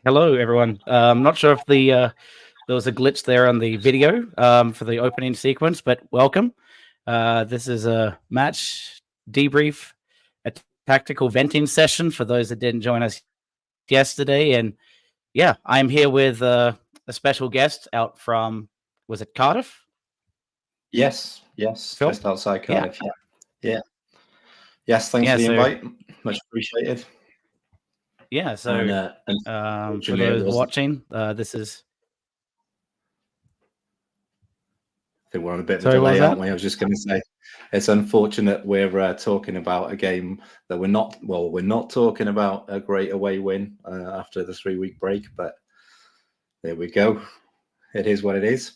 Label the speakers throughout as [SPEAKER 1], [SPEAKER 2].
[SPEAKER 1] Hello, everyone. I'm not sure if there was a glitch there on the video for the opening sequence, but welcome. This is a match debrief, a tactical venting session for those that didn't join us yesterday. And yeah, I'm here with a special guest out from, was it Cardiff?
[SPEAKER 2] Yes,
[SPEAKER 1] Phil?
[SPEAKER 2] just outside
[SPEAKER 1] Yeah.
[SPEAKER 2] Cardiff. Yeah. Yes, thanks
[SPEAKER 1] Yeah,
[SPEAKER 2] for the
[SPEAKER 1] so-
[SPEAKER 2] invite. Much appreciated.
[SPEAKER 1] Yeah, so
[SPEAKER 2] And,
[SPEAKER 1] for
[SPEAKER 2] unfortunately, it
[SPEAKER 1] those
[SPEAKER 2] wasn't-
[SPEAKER 1] watching, this is.
[SPEAKER 2] I think we're on a bit of a
[SPEAKER 1] Sorry, what was
[SPEAKER 2] delay,
[SPEAKER 1] that?
[SPEAKER 2] aren't we? I was just going to say, it's unfortunate we're talking about a game that we're not talking about a great away win after the 3-week break, but there we go. It is what it is.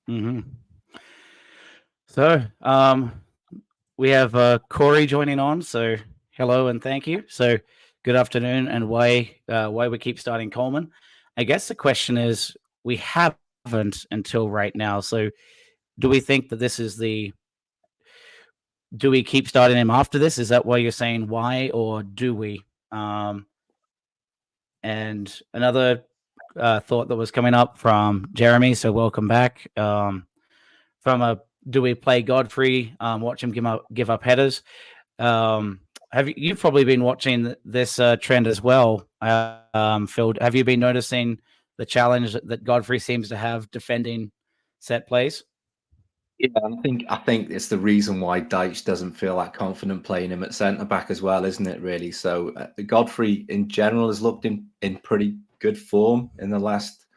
[SPEAKER 1] Mm-hmm. So, we have Corey joining on. So, hello and thank you. So, good afternoon. And why we keep starting Coleman? I guess the question is, we haven't until right now. So, do we think that this is the? Do we keep starting him after this? Is that why you're saying why, or do we? And another thought that was coming up from Jeremy. So, welcome back. From a do we play Godfrey? Watch him give up headers. You've probably been watching this trend as well, Phil? Have you been noticing the challenge that Godfrey seems to have defending set plays?
[SPEAKER 2] Yeah, I think it's the reason why Dyche doesn't feel that confident playing him at centre back as well, isn't it? Really. So Godfrey in general has looked in pretty good form in the last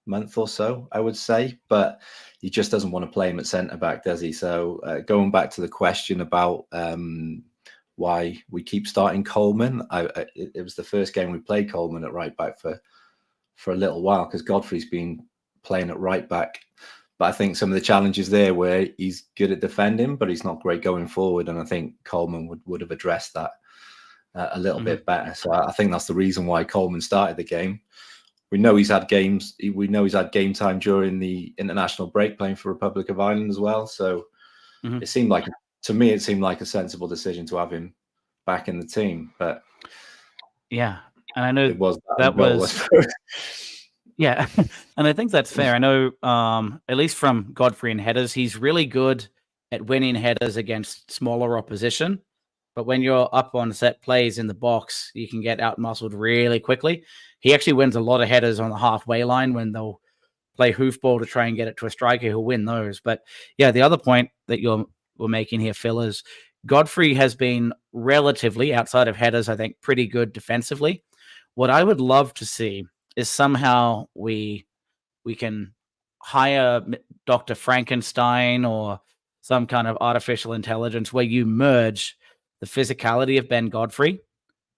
[SPEAKER 2] month or so, I would say, but he just doesn't want to play him at centre back, does he? So going back to the question about why we keep starting Coleman, it was the first game we played Coleman at right back for a little while because Godfrey's been playing at right back. But I think some of the challenges there where he's good at defending, but he's not great going forward. And I think Coleman would have addressed that a little bit better. So I think that's the reason why Coleman started the game. We know he's had games. We know he's had game time during the international break playing for Republic of Ireland as well. So it seemed like, to me, it seemed like a sensible decision to have him back in the team. But
[SPEAKER 1] yeah, and I know
[SPEAKER 2] it was
[SPEAKER 1] that was. Yeah, and I think that's fair. I know, at least from Godfrey and headers, he's really good at winning headers against smaller opposition. But when you're up on set plays in the box, you can get out-muscled really quickly. He actually wins a lot of headers on the halfway line when they'll play hoofball to try and get it to a striker who'll win those. But yeah, the other point that we're making here, Phil, is Godfrey has been relatively, outside of headers, I think, pretty good defensively. What I would love to see is somehow we can hire Dr. Frankenstein or some kind of artificial intelligence where you merge the physicality of Ben Godfrey,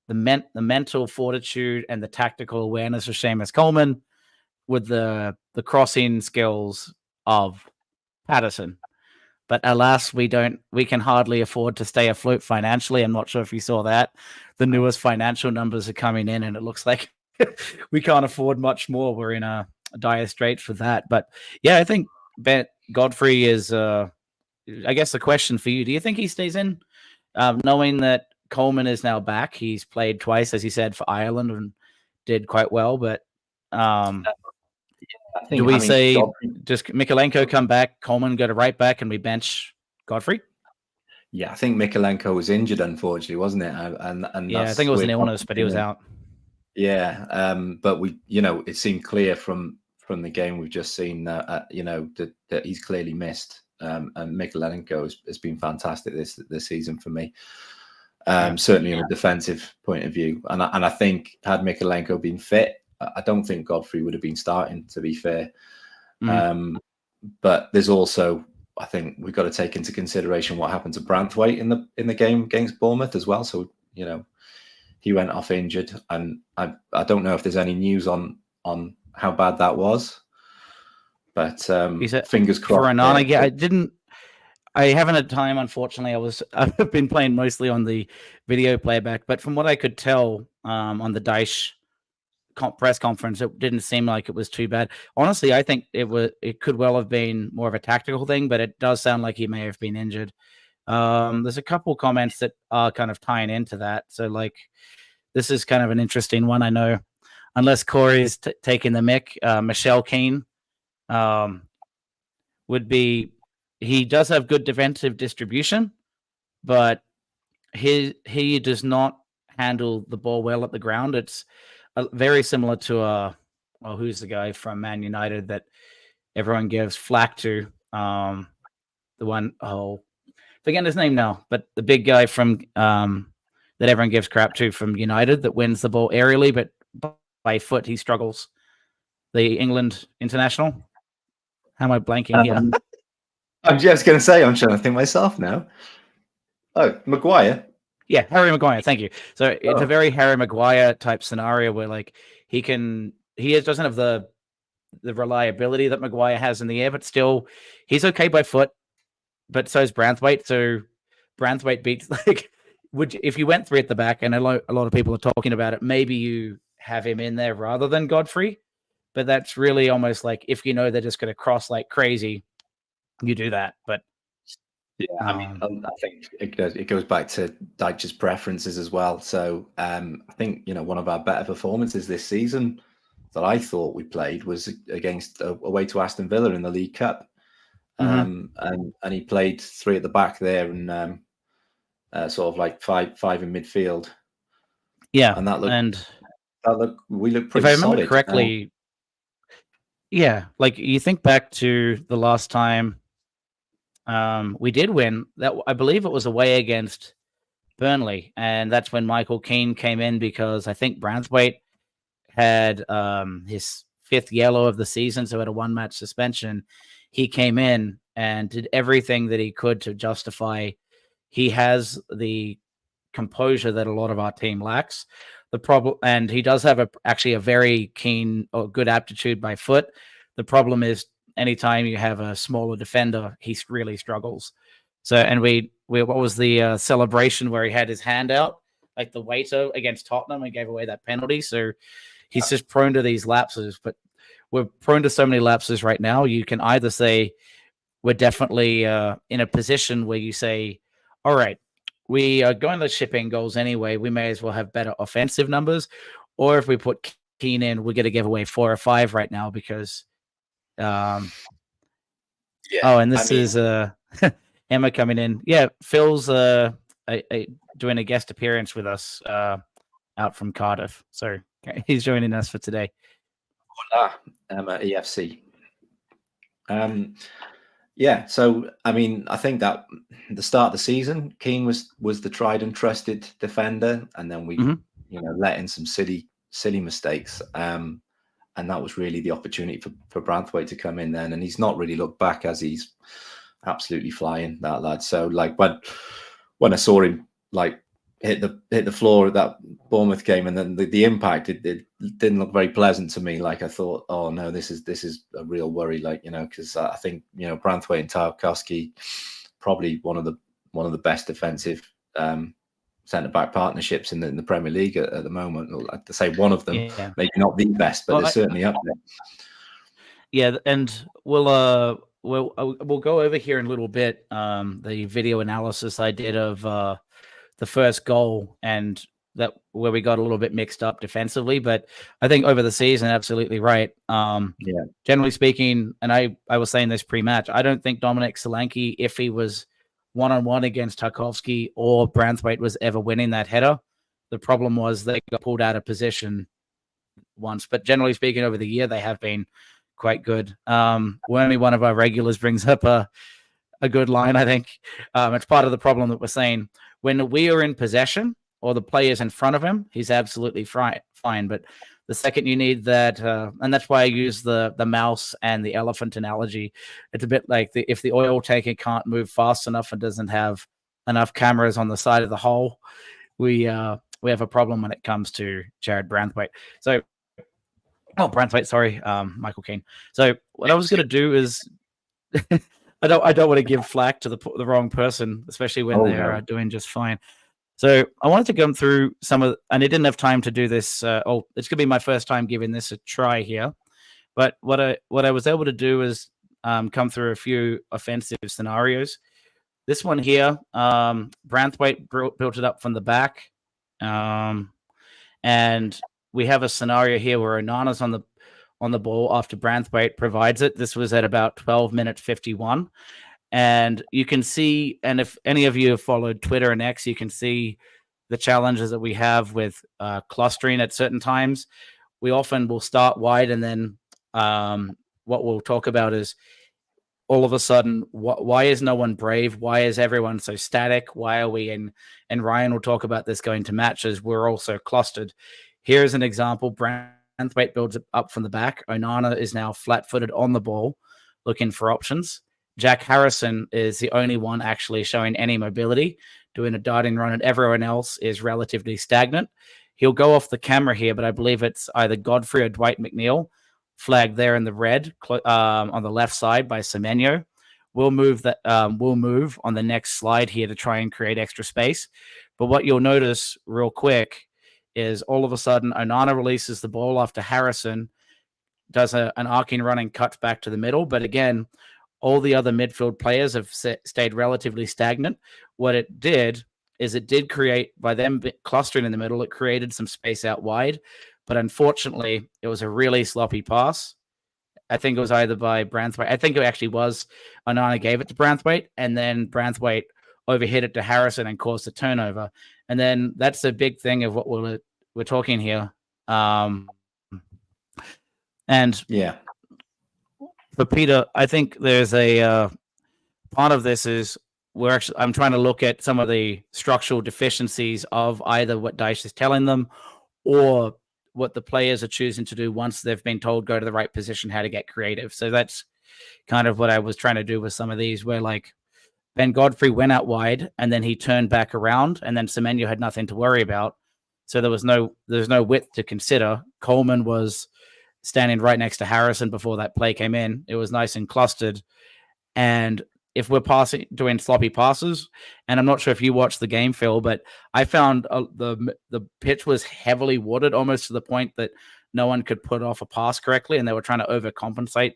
[SPEAKER 1] the mental fortitude and the tactical awareness of Seamus Coleman with the crossing skills of Patterson. But alas, we can hardly afford to stay afloat financially. I'm not sure if you saw that. The newest financial numbers are coming in and it looks like we can't afford much more. We're in a dire straits for that. But yeah, I think Ben Godfrey is, I guess the question for you, do you think he stays in? Knowing that Coleman is now back, he's played twice, as he said, for Ireland and did quite well. But do we say just Mikalenko come back, Coleman go to right back, and we bench Godfrey?
[SPEAKER 2] Yeah, I think Mikalenko was injured, unfortunately, wasn't it? And
[SPEAKER 1] yeah, I think it was an illness, but he was out.
[SPEAKER 2] Yeah, but it seemed clear from the game we've just seen that that he's clearly missed. And Mikalenko has been fantastic this season for me. Certainly in a defensive point of view, and I think had Mikalenko been fit, I don't think Godfrey would have been starting, to be fair. But there's also, I think we've got to take into consideration what happened to Branthwaite in the game against Bournemouth as well. So he went off injured, and I don't know if there's any news on how bad that was. But fingers crossed.
[SPEAKER 1] For Anana, yeah, I haven't had time, unfortunately. I've been playing mostly on the video playback, but from what I could tell on the Dyche press conference, it didn't seem like it was too bad. Honestly, I think it could well have been more of a tactical thing, but it does sound like he may have been injured. There's a couple comments that are kind of tying into that. So, like, this is kind of an interesting one. I know, unless Corey's taking the mick, Michelle Keane would be. He does have good defensive distribution, but he does not handle the ball well at the ground. It's very similar to who's the guy from Man United that everyone gives flack to? The one, forgetting his name now, but the big guy from that everyone gives crap to from United that wins the ball aerially, but by foot he struggles. The England international. How am I blanking here?
[SPEAKER 2] I'm just going to say, I'm trying to think myself now. Oh, Maguire.
[SPEAKER 1] Yeah, Harry Maguire. Thank you. So it's a very Harry Maguire type scenario where like he doesn't have the reliability that Maguire has in the air, but still he's okay by foot. But so is Branthwaite. So Branthwaite beats like if you went 3 at the back, and a lot of people are talking about it, maybe you have him in there rather than Godfrey. But that's really almost like if you know they're just going to cross like crazy, you do that. But
[SPEAKER 2] yeah, I mean, I think it goes back to Dyche's preferences as well. So I think one of our better performances this season that I thought we played was against away to Aston Villa in the League Cup, and he played 3 at the back there and sort of like five in midfield.
[SPEAKER 1] Yeah,
[SPEAKER 2] and we looked pretty solid.
[SPEAKER 1] If I remember correctly, yeah, like you think back to the last time we did win, that I believe it was away against Burnley, and that's when Michael Keane came in because I think Branthwaite had his 5th yellow of the season, so had a 1-match suspension. He came in and did everything that he could to justify. He has the composure that a lot of our team lacks. The problem, and he does have actually a very keen or good aptitude by foot. The problem is anytime you have a smaller defender, he really struggles. So, and we what was the celebration where he had his hand out, like the waiter against Tottenham, and gave away that penalty. So he's just prone to these lapses, but we're prone to so many lapses right now. You can either say we're definitely in a position where you say, all right, we are going to ship in goals anyway. We may as well have better offensive numbers. Or if we put Keane in, we're going to give away 4 or 5 right now because and this is Emma coming in. Yeah, Phil's doing a guest appearance with us out from Cardiff. So he's joining us for today.
[SPEAKER 2] Emma EFC. Yeah, so I mean, I think that the start of the season, Keane was the tried and trusted defender, and then we let in some silly mistakes, and that was really the opportunity for Branthwaite to come in then, and he's not really looked back as he's absolutely flying, that lad. So like when I saw him like hit the floor at that Bournemouth game, and then the impact, it didn't look very pleasant to me. Like I thought, oh no, this is a real worry. Like because I think Branthwaite and Tarkowski probably one of the best defensive centre back partnerships in the Premier League at the moment. I'd like to say one of them, maybe not the best, but they're certainly up there.
[SPEAKER 1] Yeah, and we'll go over here in a little bit. The video analysis I did of the first goal, and that where we got a little bit mixed up defensively, but I think over the season, absolutely right. Generally speaking, and I was saying this pre-match, I don't think Dominic Solanke, if he was one-on-one against Tarkowski or Branthwaite, was ever winning that header. The problem was they got pulled out of position once, but generally speaking, over the year, they have been quite good. Wormy, one of our regulars, brings up a good line, I think. It's part of the problem that we're saying. When we are in possession or the player's in front of him, he's absolutely fine. But the second you need that, and that's why I use the mouse and the elephant analogy. It's a bit like if the oil tanker can't move fast enough and doesn't have enough cameras on the side of the hole, we have a problem when it comes to Jared Branthwaite. So, Branthwaite, sorry, Michael Keane. So what I was going to do is. I don't want to give flack to the wrong person, especially when they're doing just fine. So I wanted to come through and I didn't have time to do this. It's going to be my first time giving this a try here. But what I was able to do is come through a few offensive scenarios. This one here, Branthwaite built it up from the back. And we have a scenario here where Onana's on the ball after Branthwaite provides it. This was at about 12 minutes 51. And you can see, and if any of you have followed Twitter and X, you can see the challenges that we have with clustering at certain times. We often will start wide, and then what we'll talk about is all of a sudden, why is no one brave? Why is everyone so static? Why are we in? And Ryan will talk about this going to matches. We're also clustered. Here's an example. Branthwaite builds it up from the back. Onana is now flat-footed on the ball, looking for options. Jack Harrison is the only one actually showing any mobility, doing a darting run, and everyone else is relatively stagnant. He'll go off the camera here, but I believe it's either Godfrey or Dwight McNeil, flagged there in the red on the left side by Semenyo. We'll move on the next slide here to try and create extra space. But what you'll notice real quick is all of a sudden Onana releases the ball after Harrison does an arcing run and cuts back to the middle. But again, all the other midfield players have stayed relatively stagnant. What it did is it did create, by them clustering in the middle, it created some space out wide. But unfortunately, it was a really sloppy pass. I think it was either by Branthwaite. I think it actually was Onana gave it to Branthwaite, and then Branthwaite overhit it to Harrison and caused a turnover. And then that's a big thing of what we're talking here. And
[SPEAKER 2] yeah,
[SPEAKER 1] for Peter, I think there's a part of this is I'm trying to look at some of the structural deficiencies of either what Dyche is telling them or what the players are choosing to do once they've been told go to the right position, how to get creative. So that's kind of what I was trying to do with some of these, where like Ben Godfrey went out wide and then he turned back around, and then Semenyo had nothing to worry about. So there's no width to consider. Coleman was standing right next to Harrison before that play came in. It was nice and clustered. And if we're doing sloppy passes, and I'm not sure if you watched the game, Phil, but I found the pitch was heavily watered, almost to the point that no one could put off a pass correctly, and they were trying to overcompensate.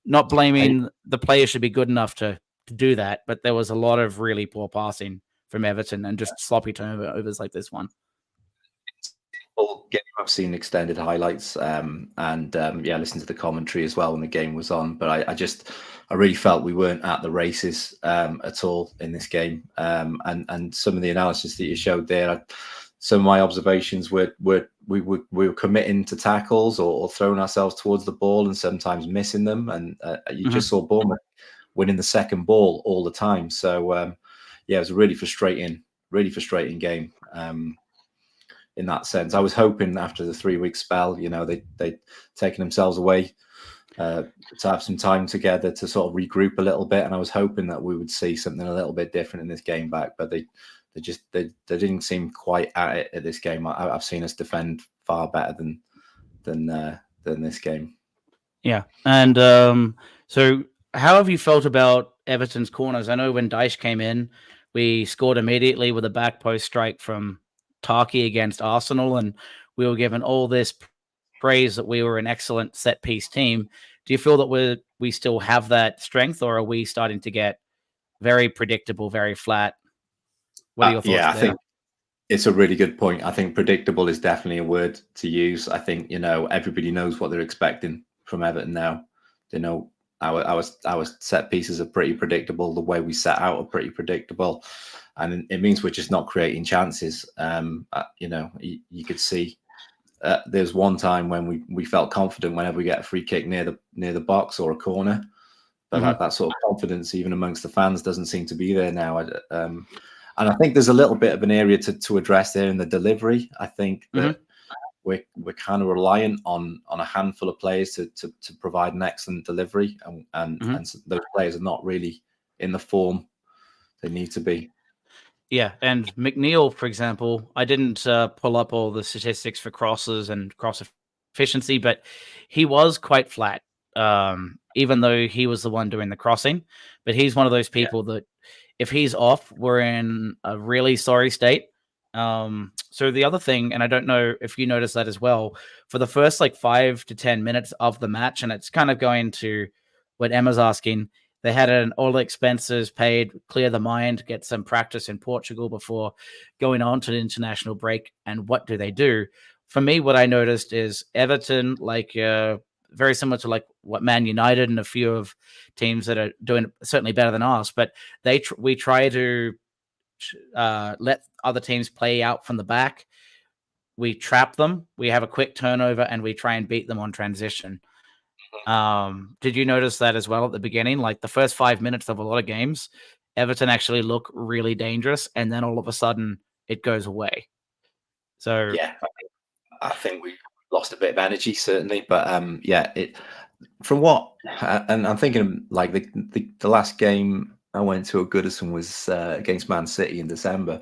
[SPEAKER 1] Not blaming the players should be good enough to do that, but there was a lot of really poor passing from Everton and just sloppy turnovers like this one.
[SPEAKER 2] Well, game, I've seen extended highlights and listened to the commentary as well when the game was on. But I really felt we weren't at the races at all in this game. And some of the analysis that you showed there, some of my observations were we were committing to tackles or throwing ourselves towards the ball and sometimes missing them. And you just saw Bournemouth winning the second ball all the time. So it was a really frustrating game. In that sense, I was hoping after the 3-week spell, they'd taken themselves away to have some time together to sort of regroup a little bit, and I was hoping that we would see something a little bit different in this game back. But they didn't seem quite at it at this game. I've seen us defend far better than this game.
[SPEAKER 1] Yeah, and so how have you felt about Everton's corners? I know when Dyche came in, we scored immediately with a back post strike from Toffee against Arsenal, and we were given all this praise that we were an excellent set piece team. Do you feel that we still have that strength, or are we starting to get very predictable, very flat? What are your thoughts?
[SPEAKER 2] I think it's a really good point. I think predictable is definitely a word to use. I think everybody knows what they're expecting from Everton now. They know our set pieces are pretty predictable. The way we set out are pretty predictable. And it means we're just not creating chances. You could see there's one time when we felt confident whenever we get a free kick near the box or a corner, but that sort of confidence, even amongst the fans, doesn't seem to be there now. And I think there's a little bit of an area to address there in the delivery. I think that we're kind of reliant on a handful of players to provide an excellent delivery, and those players are not really in the form they need to be.
[SPEAKER 1] Yeah, and McNeil, for example, I didn't pull up all the statistics for crosses and cross efficiency, but he was quite flat, even though he was the one doing the crossing. But he's one of those people that if he's off, we're in a really sorry state. So the other thing, and I don't know if you noticed that as well, for the first 5 to 10 minutes of the match, and it's kind of going to what Emma's asking, They had all expenses paid, clear the mind, get some practice in Portugal before going on to the international break. And what do? For me, what I noticed is Everton, like very similar to like what Man United and a few of teams that are doing certainly better than us, but we try to let other teams play out from the back. We trap them, we have a quick turnover, and we try and beat them on transition. Did you notice that as well at the beginning? Like the first 5 minutes of a lot of games, Everton actually look really dangerous, and then all of a sudden it goes away. So
[SPEAKER 2] yeah, I think we lost a bit of energy certainly, but yeah, it from what and I'm thinking like the last game I went to at Goodison was against Man City in December,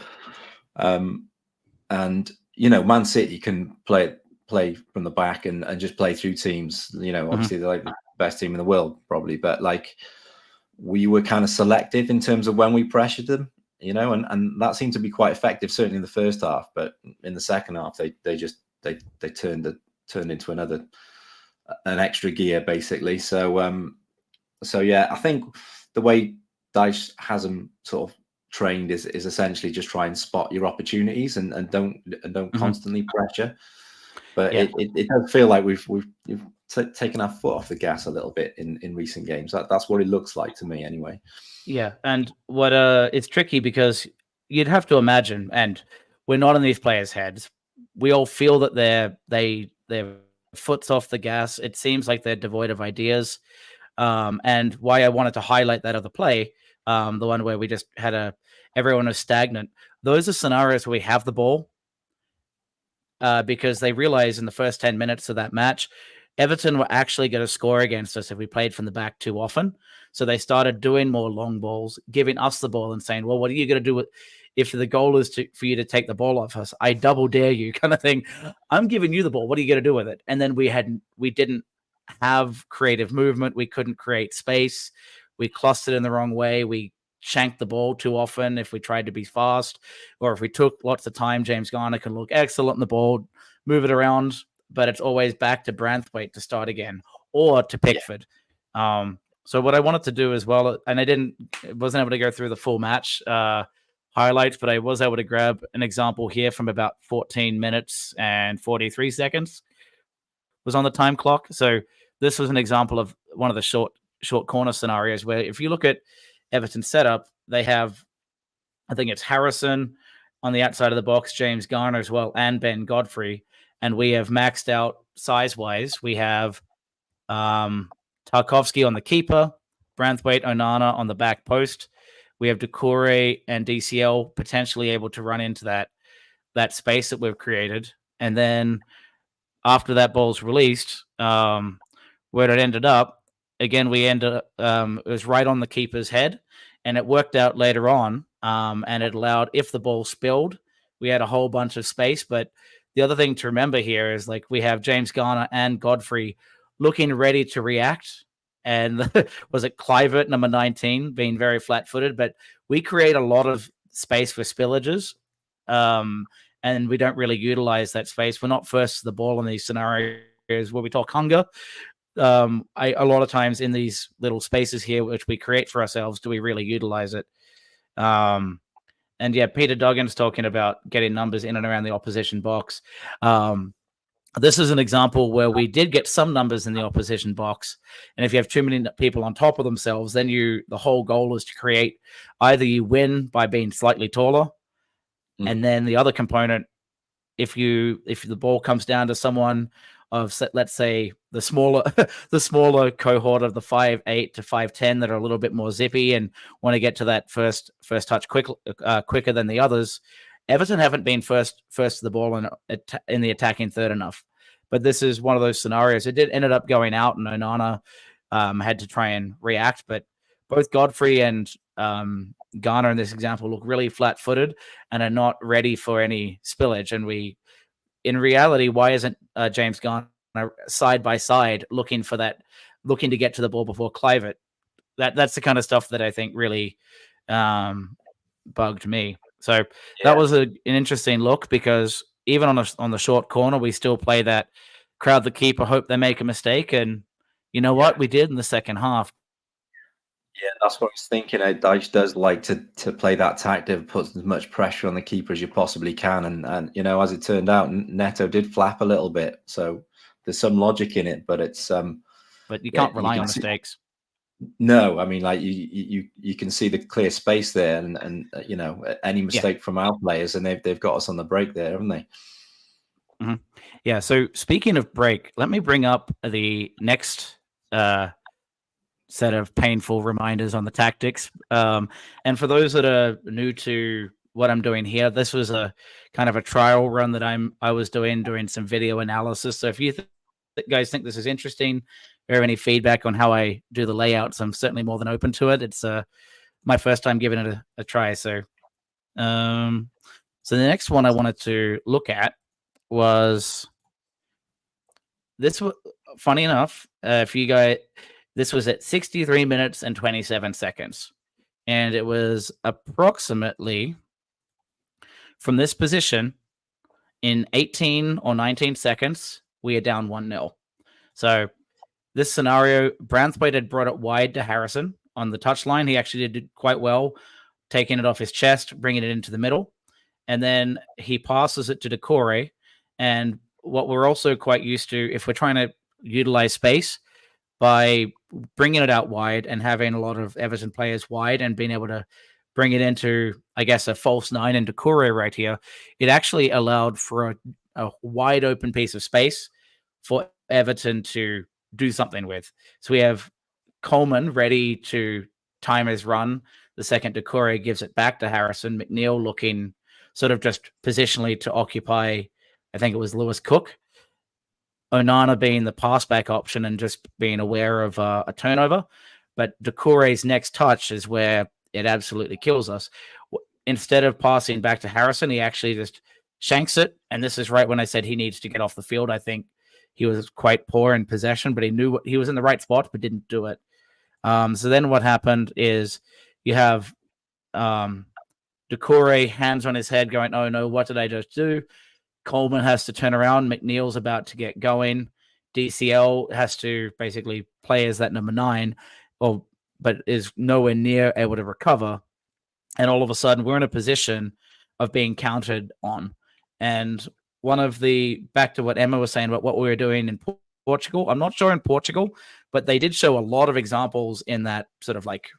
[SPEAKER 2] and Man City can play from the back and just play through teams. Obviously they're like the best team in the world probably, but like we were kind of selective in terms of when we pressured them, and that seemed to be quite effective certainly in the first half, but in the second half they turned into an extra gear basically. So yeah, I think the way Dyche has them sort of trained is essentially just try and spot your opportunities and don't constantly pressure. But
[SPEAKER 1] yeah.
[SPEAKER 2] it does feel like we've taken our foot off the gas a little bit in recent games. That's what it looks like to me anyway.
[SPEAKER 1] Yeah, and what it's tricky because you'd have to imagine, and we're not in these players' heads. We all feel that their foot's off the gas. It seems like they're devoid of ideas. And why I wanted to highlight that other play, the one where we just had everyone was stagnant. Those are scenarios where we have the ball, because they realized in the first 10 minutes of that match, Everton were actually going to score against us if we played from the back too often. So they started doing more long balls, giving us the ball and saying, well, what are you going to do if the goal is for you to take the ball off us? I double dare you, kind of thing. I'm giving you the ball. What are you going to do with it? And then we didn't have creative movement. We couldn't create space. We clustered in the wrong way. We shanked the ball too often if we tried to be fast, or if we took lots of time. James Garner can look excellent in the ball, move it around, but it's always back to Branthwaite to start again, or to Pickford. Yeah. So what I wanted to do as well, and I wasn't able to go through the full match highlights, but I was able to grab an example here from about 14 minutes and 43 seconds was on the time clock. So this was an example of one of the short corner scenarios where if you look at Everton's setup, they have, I think it's Harrison on the outside of the box, James Garner as well, and Ben Godfrey. And we have maxed out size-wise. We have Tarkovsky on the keeper, Branthwaite, Onana on the back post. We have Doucouré and DCL potentially able to run into that space that we've created. And then after that ball's released, where it ended up, again, it was right on the keeper's head, and it worked out later on. And it allowed, if the ball spilled, we had a whole bunch of space. But the other thing to remember here is like we have James Garner and Godfrey looking ready to react. And was it Kluivert, number 19, being very flat-footed? But we create a lot of space for spillages, and we don't really utilize that space. We're not first to the ball in these scenarios where we talk hunger. A lot of times in these little spaces here, which we create for ourselves, do we really utilize it? And yeah, Peter Duggan's talking about getting numbers in and around the opposition box. This is an example where we did get some numbers in the opposition box. And if you have too many people on top of themselves, then the whole goal is to create, either you win by being slightly taller. And then the other component, if the ball comes down to someone of, let's say, the smaller cohort of the 5'8" to 5'10" that are a little bit more zippy and want to get to that first touch quicker than the others. Everton haven't been first to the ball in the attacking third enough. But this is one of those scenarios. It ended up going out, and Onana had to try and react. But both Godfrey and Garner in this example look really flat-footed and are not ready for any spillage. And in reality, why isn't James Garner side by side looking to get to the ball before Kluivert? That's the kind of stuff that I think really bugged me. So that was an interesting look, because even on the short corner, we still play that crowd the keeper, hope they make a mistake. And you know what? We did in the second half.
[SPEAKER 2] Yeah, that's what I was thinking. Dyche does like to play that tactic, puts as much pressure on the keeper as you possibly can, and as it turned out, Neto did flap a little bit, so there's some logic in it, but it's
[SPEAKER 1] But you
[SPEAKER 2] yeah,
[SPEAKER 1] can't
[SPEAKER 2] you
[SPEAKER 1] rely
[SPEAKER 2] can
[SPEAKER 1] on
[SPEAKER 2] see.
[SPEAKER 1] mistakes.
[SPEAKER 2] No, I mean, like you can see the clear space there, and any
[SPEAKER 1] Yeah.
[SPEAKER 2] mistake from our players, and they've got us on the break there, haven't they?
[SPEAKER 1] Mm-hmm. Yeah. So speaking of break, let me bring up the next set of painful reminders on the tactics. And for those that are new to what I'm doing here, this was a kind of a trial run that I was doing some video analysis. So if you guys think this is interesting or have any feedback on how I do the layouts, I'm certainly more than open to it. It's my first time giving it a try. So the next one I wanted to look at was this. Funny enough, if you guys, this was at 63 minutes and 27 seconds. And it was approximately from this position in 18 or 19 seconds, we are down 1-0. So this scenario, Branthwaite had brought it wide to Harrison on the touchline. He actually did quite well, taking it off his chest, bringing it into the middle. And then he passes it to Decore. And what we're also quite used to, if we're trying to utilize space, by bringing it out wide and having a lot of Everton players wide and being able to bring it into, I guess, a false nine into Decore right here, it actually allowed for a wide open piece of space for Everton to do something with. So we have Coleman ready to time his run. The second Decore gives it back to Harrison. McNeil looking sort of just positionally to occupy, I think it was Lewis Cook. Onana being the pass back option and just being aware of a turnover. But Decore's next touch is where it absolutely kills us. Instead of passing back to Harrison, he actually just shanks it. And this is right when I said he needs to get off the field. I think he was quite poor in possession, but he knew he was in the right spot, but didn't do it. So then what happened is you have Decore hands on his head going, oh no, what did I just do? Coleman has to turn around. McNeil's about to get going. DCL has to basically play as that number 9, but is nowhere near able to recover. And all of a sudden, we're in a position of being counted on. And one of the, back to what Emma was saying about what we were doing in Portugal, I'm not sure in Portugal, but they did show a lot of examples in that sort of like,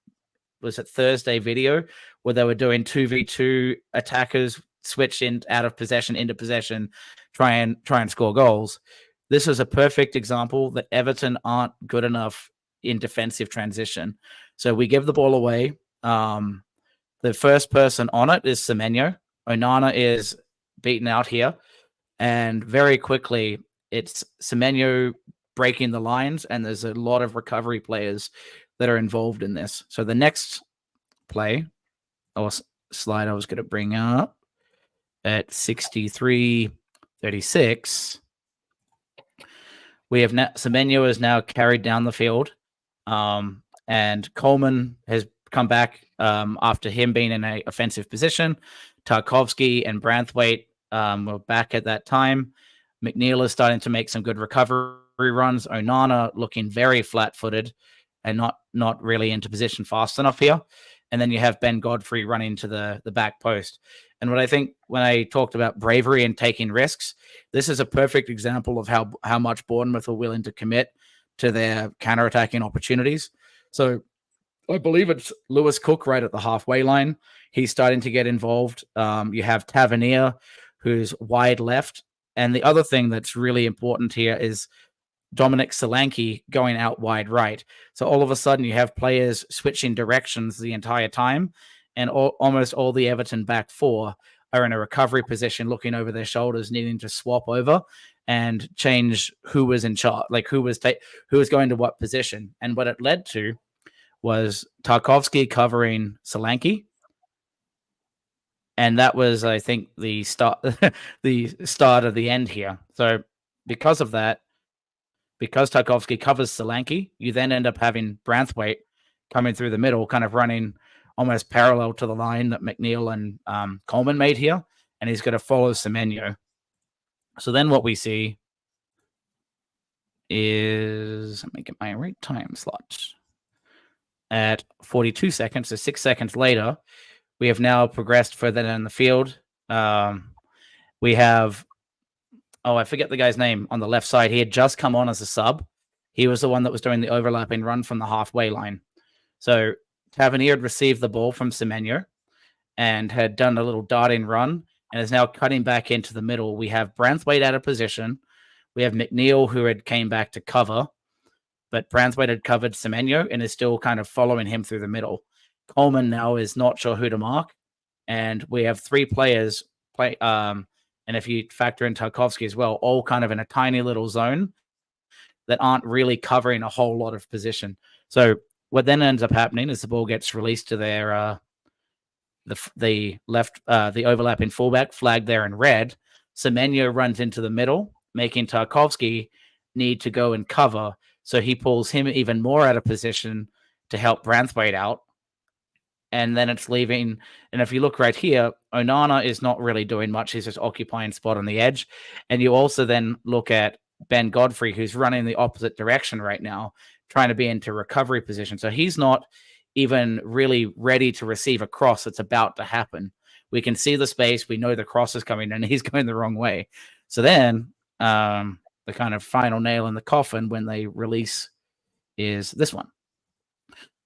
[SPEAKER 1] was it Thursday video where they were doing 2v2 attackers switch in out of possession into possession, try and score goals. This is a perfect example that Everton aren't good enough in defensive transition. So we give the ball away. The first person on it is Semenyo. Onana is beaten out here. And very quickly, it's Semenyo breaking the lines, and there's a lot of recovery players that are involved in this. So the next play or slide I was going to bring up at 63:36, we have Semenyo is now carried down the field, and Coleman has come back after him being in an offensive position. Tarkovsky and Branthwaite were back at that time. McNeil is starting to make some good recovery runs. Onana looking very flat-footed and not really into position fast enough here. And then you have Ben Godfrey running to the back post. And what I think when I talked about bravery and taking risks, this is a perfect example of how much Bournemouth are willing to commit to their counterattacking opportunities. So I believe it's Lewis Cook right at the halfway line. He's starting to get involved. You have Tavernier, who's wide left. And the other thing that's really important here is Dominic Solanke going out wide right. So all of a sudden you have players switching directions the entire time, and almost all the Everton back four are in a recovery position, looking over their shoulders, needing to swap over and change who was in charge, like who was going to what position. And what it led to was Tarkovsky covering Solanke. And that was, I think, the start the start of the end here. So because of that, because Tarkovsky covers Solanke, you then end up having Branthwaite coming through the middle, kind of running almost parallel to the line that McNeil and Coleman made here, and he's going to follow Semenyo. So then what we see is, let me get my right time slot. at 42 seconds, so 6 seconds later, we have now progressed further down the field. We have, I forget the guy's name on the left side. He had just come on as a sub. He was the one that was doing the overlapping run from the halfway line. So Tavernier had received the ball from Semenyo and had done a little darting run and is now cutting back into the middle. We have Branthwaite out of position. We have McNeil, who had came back to cover, but Branthwaite had covered Semenyo and is still kind of following him through the middle. Coleman now is not sure who to mark, and we have three players play. And if you factor in Tarkovsky as well, all kind of in a tiny little zone that aren't really covering a whole lot of position. So what then ends up happening is the ball gets released to their the left, the overlapping fullback flagged there in red. Semenyo runs into the middle, making Tarkovsky need to go and cover. So he pulls him even more out of position to help Branthwaite out. And then it's leaving. And if you look right here, Onana is not really doing much. He's just occupying spot on the edge. And you also then look at Ben Godfrey, who's running the opposite direction right now, trying to be into recovery position. So he's not even really ready to receive a cross that's about to happen. We can see the space. We know the cross is coming and he's going the wrong way. So then the kind of final nail in the coffin when they release is this one.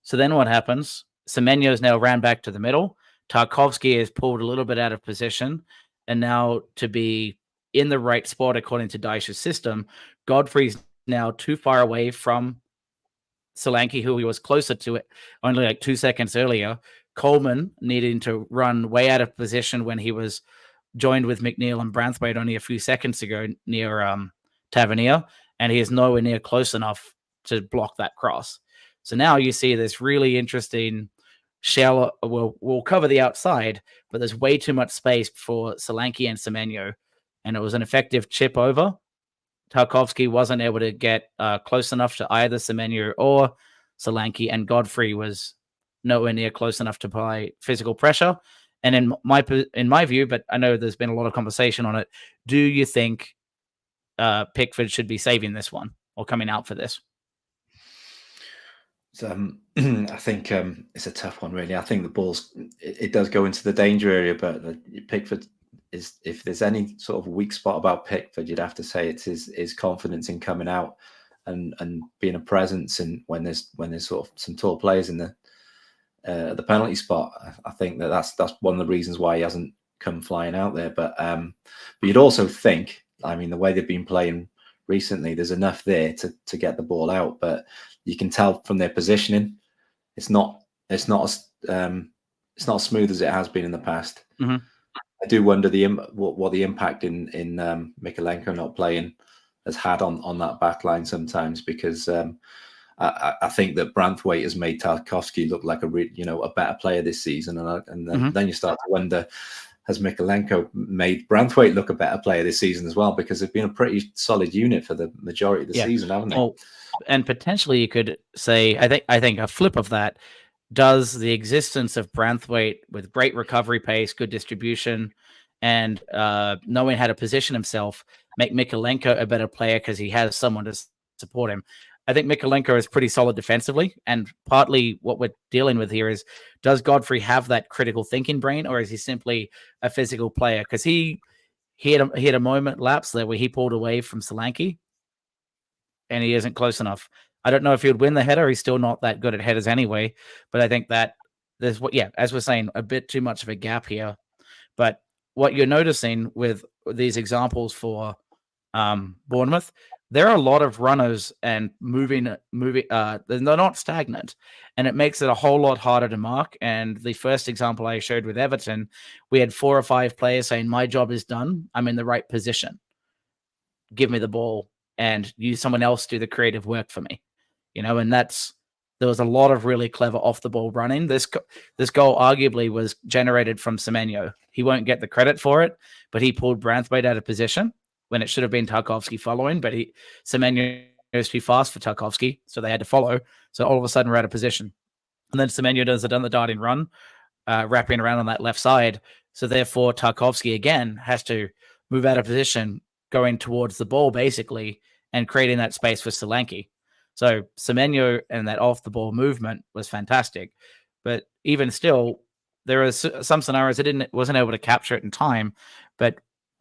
[SPEAKER 1] So then what happens? Semenyo's now ran back to the middle. Tarkovsky is pulled a little bit out of position. And now to be in the right spot, according to Dyche's system, Godfrey's now too far away from Solanke, who he was closer to it only like 2 seconds earlier. Coleman needing to run way out of position when he was joined with McNeil and Branthwaite only a few seconds ago near Tavernier, and he is nowhere near close enough to block that cross. So now you see this really interesting shell. We'll cover the outside, but there's way too much space for Solanke and Semenyo, and it was an effective chip over. Tarkovsky wasn't able to get close enough to either Semenyo or Solanke, and Godfrey was nowhere near close enough to apply physical pressure. And in my view, but I know there's been a lot of conversation on it, do you think Pickford should be saving this one or coming out for this?
[SPEAKER 2] I think it's a tough one, really. I think the ball's it does go into the danger area, but Pickford is, if there's any sort of weak spot about Pickford, you'd have to say it's his confidence in coming out and being a presence, and when there's sort of some tall players in the penalty spot. I think that's one of the reasons why he hasn't come flying out there. But you'd also think, I mean, the way they've been playing recently, there's enough there to get the ball out, but you can tell from their positioning, it's not as smooth as it has been in the past.
[SPEAKER 1] Mm-hmm.
[SPEAKER 2] I do wonder what the impact in Mykolenko not playing has had on that back line sometimes, because I think that Branthwaite has made Tarkovsky look like a better player this season, and then you start to wonder, has Mykolenko made Branthwaite look a better player this season as well? Because they've been a pretty solid unit for the majority of the season, haven't they?
[SPEAKER 1] Well, and potentially you could say, I think a flip of that, does the existence of Branthwaite with great recovery pace, good distribution, and knowing how to position himself make Mykolenko a better player because he has someone to support him? I think Mykolenko is pretty solid defensively, and partly what we're dealing with here is, does Godfrey have that critical thinking brain, or is he simply a physical player? Because he had a moment lapse there where he pulled away from Solanke, and he isn't close enough. I don't know if he would win the header. He's still not that good at headers anyway, but I think that there's as we're saying, a bit too much of a gap here. But what you're noticing with these examples for Bournemouth, there are a lot of runners and moving. They're not stagnant, and it makes it a whole lot harder to mark. And the first example I showed with Everton, we had 4 or 5 players saying, "My job is done. I'm in the right position. Give me the ball and use someone else do the creative work for me." And there was a lot of really clever off the ball running. This goal arguably was generated from Semenyo. He won't get the credit for it, but he pulled Branthwaite out of position when it should have been Tarkovsky following, but Semenyo is too fast for Tarkovsky, so they had to follow. So all of a sudden we're out of position. And then Semenyo does the darting run, wrapping around on that left side. So therefore Tarkovsky again has to move out of position, going towards the ball basically, and creating that space for Solanke. So Semenyo and that off the ball movement was fantastic, but even still, there are some scenarios that wasn't able to capture it in time, but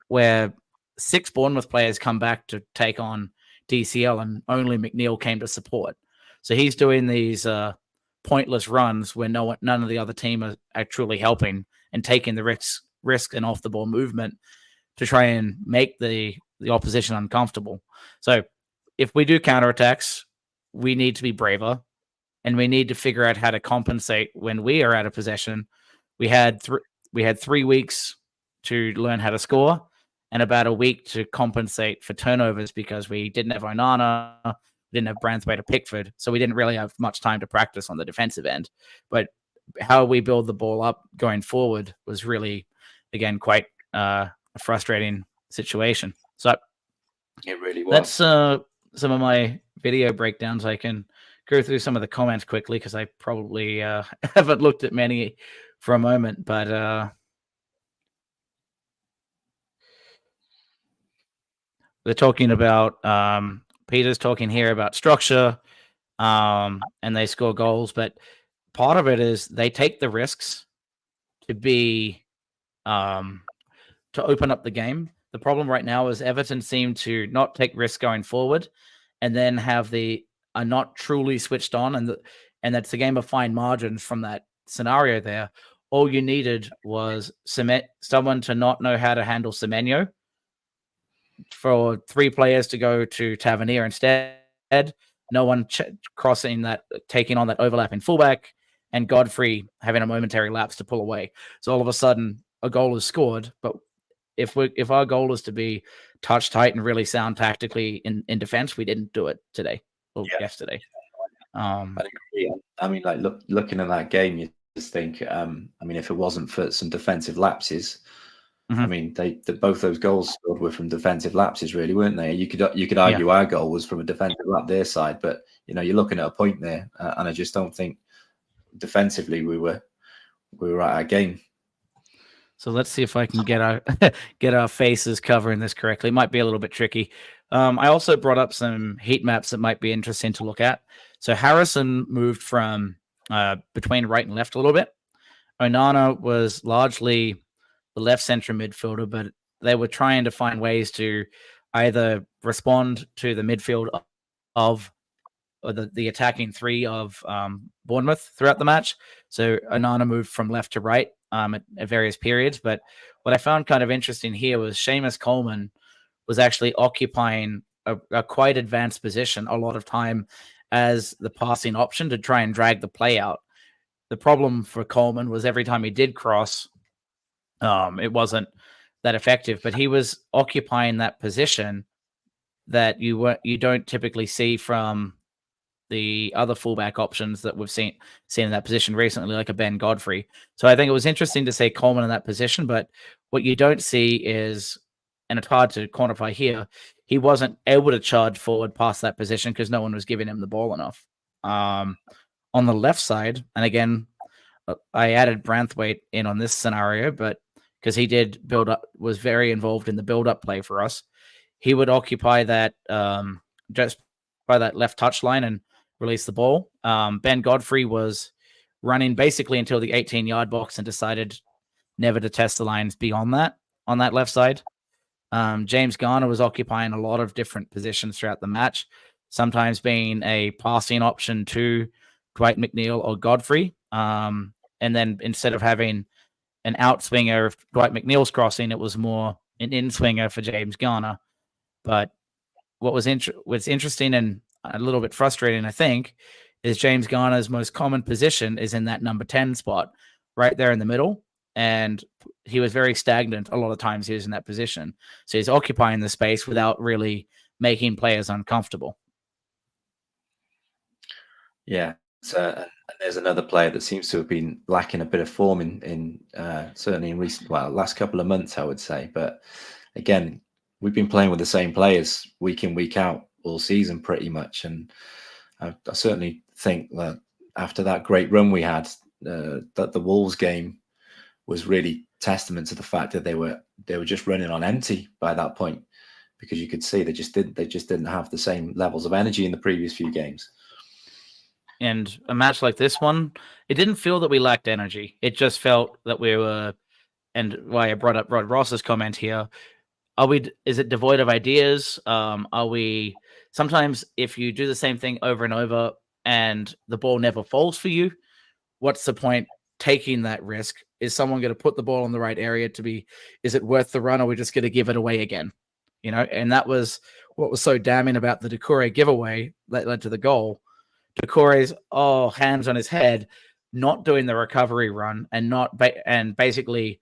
[SPEAKER 1] where 6 Bournemouth players come back to take on DCL and only McNeil came to support. So he's doing these pointless runs where none of the other team are truly helping and taking the risk and off the ball movement to try and make the opposition uncomfortable. So if we do counterattacks, we need to be braver, and we need to figure out how to compensate when we are out of possession. We had 3 weeks to learn how to score, and about a week to compensate for turnovers because we didn't have Onana, didn't have Branthwaite or Pickford, so we didn't really have much time to practice on the defensive end. But how we build the ball up going forward was really, again, quite a frustrating situation. So
[SPEAKER 2] it really was.
[SPEAKER 1] That's some of my video breakdowns. I can go through some of the comments quickly because I probably haven't looked at many for a moment, but they're talking about Peter's talking here about structure, and they score goals, but part of it is they take the risks to be to open up the game. The problem right now is Everton seem to not take risks going forward, and then are not truly switched on, and that's a game of fine margins from that scenario there. All you needed was someone to not know how to handle Semenyo, for 3 players to go to Tavernier instead. No one taking on that overlapping fullback, and Godfrey having a momentary lapse to pull away. So all of a sudden, a goal is scored. But if our goal is to be touch tight and really sound tactically in defense, we didn't do it today or yesterday.
[SPEAKER 2] I agree. I mean, like looking at that game, you just think, I mean, if it wasn't for some defensive lapses, I mean, both those goals scored were from defensive lapses, really, weren't they? You could argue our goal was from a defensive lap their side, but you're looking at a point there, and I just don't think defensively we were at our game.
[SPEAKER 1] So let's see if I can get our faces covering this correctly. It might be a little bit tricky. I also brought up some heat maps that might be interesting to look at. So Harrison moved from between right and left a little bit. Onana was largely the left central midfielder, but they were trying to find ways to either respond to the midfield of the attacking 3 of Bournemouth throughout the match. So Onana moved from left to right at various periods. But what I found kind of interesting here was Seamus Coleman was actually occupying a quite advanced position a lot of time as the passing option to try and drag the play out. The problem for Coleman was every time he did cross, it wasn't that effective, but he was occupying that position that you don't typically see from the other fullback options that we've seen in that position recently, like a Ben Godfrey. So I think it was interesting to see Coleman in that position, but what you don't see is, and it's hard to quantify here, he wasn't able to charge forward past that position because no one was giving him the ball enough. On the left side, and again, I added Branthwaite in on this scenario, but because he did was very involved in the build-up play for us, he would occupy that just by that left touchline and release the ball. Ben Godfrey was running basically until the 18-yard box and decided never to test the lines beyond that on that left side. James Garner was occupying a lot of different positions throughout the match, sometimes being a passing option to Dwight McNeil or Godfrey. And then instead of having an outswinger of Dwight McNeil's crossing, it was more an in-swinger for James Garner. But what's interesting and a little bit frustrating, I think, is James Garner's most common position is in that number 10 spot, right there in the middle. And he was very stagnant a lot of times he was in that position. So he's occupying the space without really making players uncomfortable.
[SPEAKER 2] Yeah. So there's another player that seems to have been lacking a bit of form in certainly in last couple of months, I would say. But again, we've been playing with the same players week in, week out all season pretty much. And I certainly think that after that great run we had, that the Wolves game was really testament to the fact that they were just running on empty by that point, because you could see they just didn't have the same levels of energy in the previous few games.
[SPEAKER 1] And a match like this one, it didn't feel that we lacked energy. It just felt that we were, and why I brought up Rod Ross's comment here. Is it devoid of ideas? Are we sometimes, if you do the same thing over and over and the ball never falls for you, what's the point taking that risk? Is someone going to put the ball in the right area is it worth the run, or are we just going to give it away again? And that was what was so damning about the Doucouré giveaway that led to the goal. Doucouré's hands on his head, not doing the recovery run and basically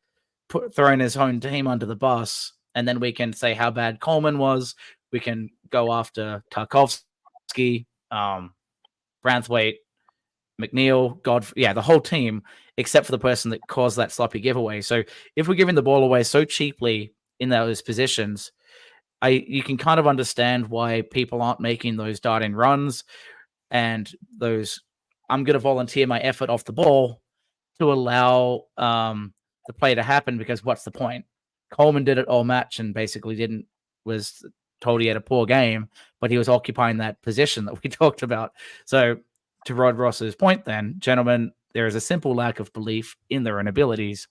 [SPEAKER 1] throwing his own team under the bus. And then we can say how bad Coleman was. We can go after Tarkovsky, Branthwaite, McNeil, the whole team, except for the person that caused that sloppy giveaway. So if we're giving the ball away so cheaply in those positions, you can kind of understand why people aren't making those darting runs and those I'm going to volunteer my effort off the ball to allow the play to happen, because what's the point? Coleman did it all match and basically was told he had a poor game, but he was occupying that position that we talked about. So to Rod Ross's point then, gentlemen, there is a simple lack of belief in their own abilities.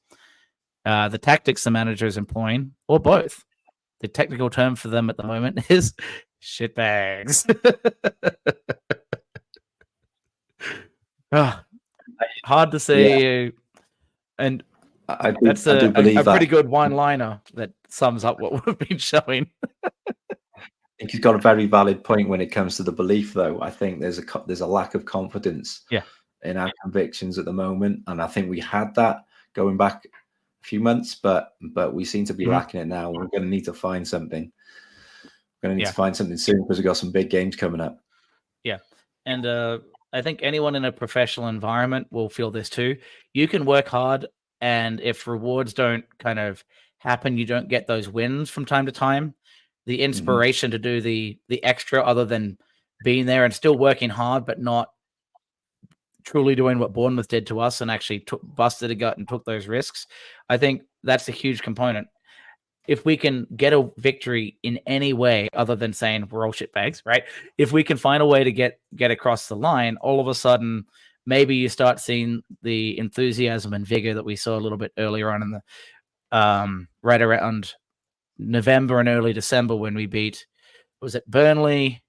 [SPEAKER 1] The tactics the manager is employing, or both. The technical term for them at the moment is shitbags. Hard to say. Yeah. And that's a pretty good one-liner that sums up what we've been showing.
[SPEAKER 2] I think he's got a very valid point when it comes to the belief, though. I think there's a lack of confidence in our convictions at the moment, and I think we had that going back a few months, but we seem to be lacking it now. We're going to need to find something. We're going to need to find something soon, because we've got some big games coming up.
[SPEAKER 1] Yeah, and I think anyone in a professional environment will feel this too. You can work hard, and if rewards don't kind of happen, you don't get those wins from time to time. The inspiration to do the extra, other than being there and still working hard, but not truly doing what Bournemouth did to us and actually busted a gut and took those risks. I think that's a huge component. If we can get a victory in any way other than saying we're all shitbags, right? If we can find a way to get across the line, all of a sudden, maybe you start seeing the enthusiasm and vigor that we saw a little bit earlier on in the right around November and early December, when we beat, was it Burnley,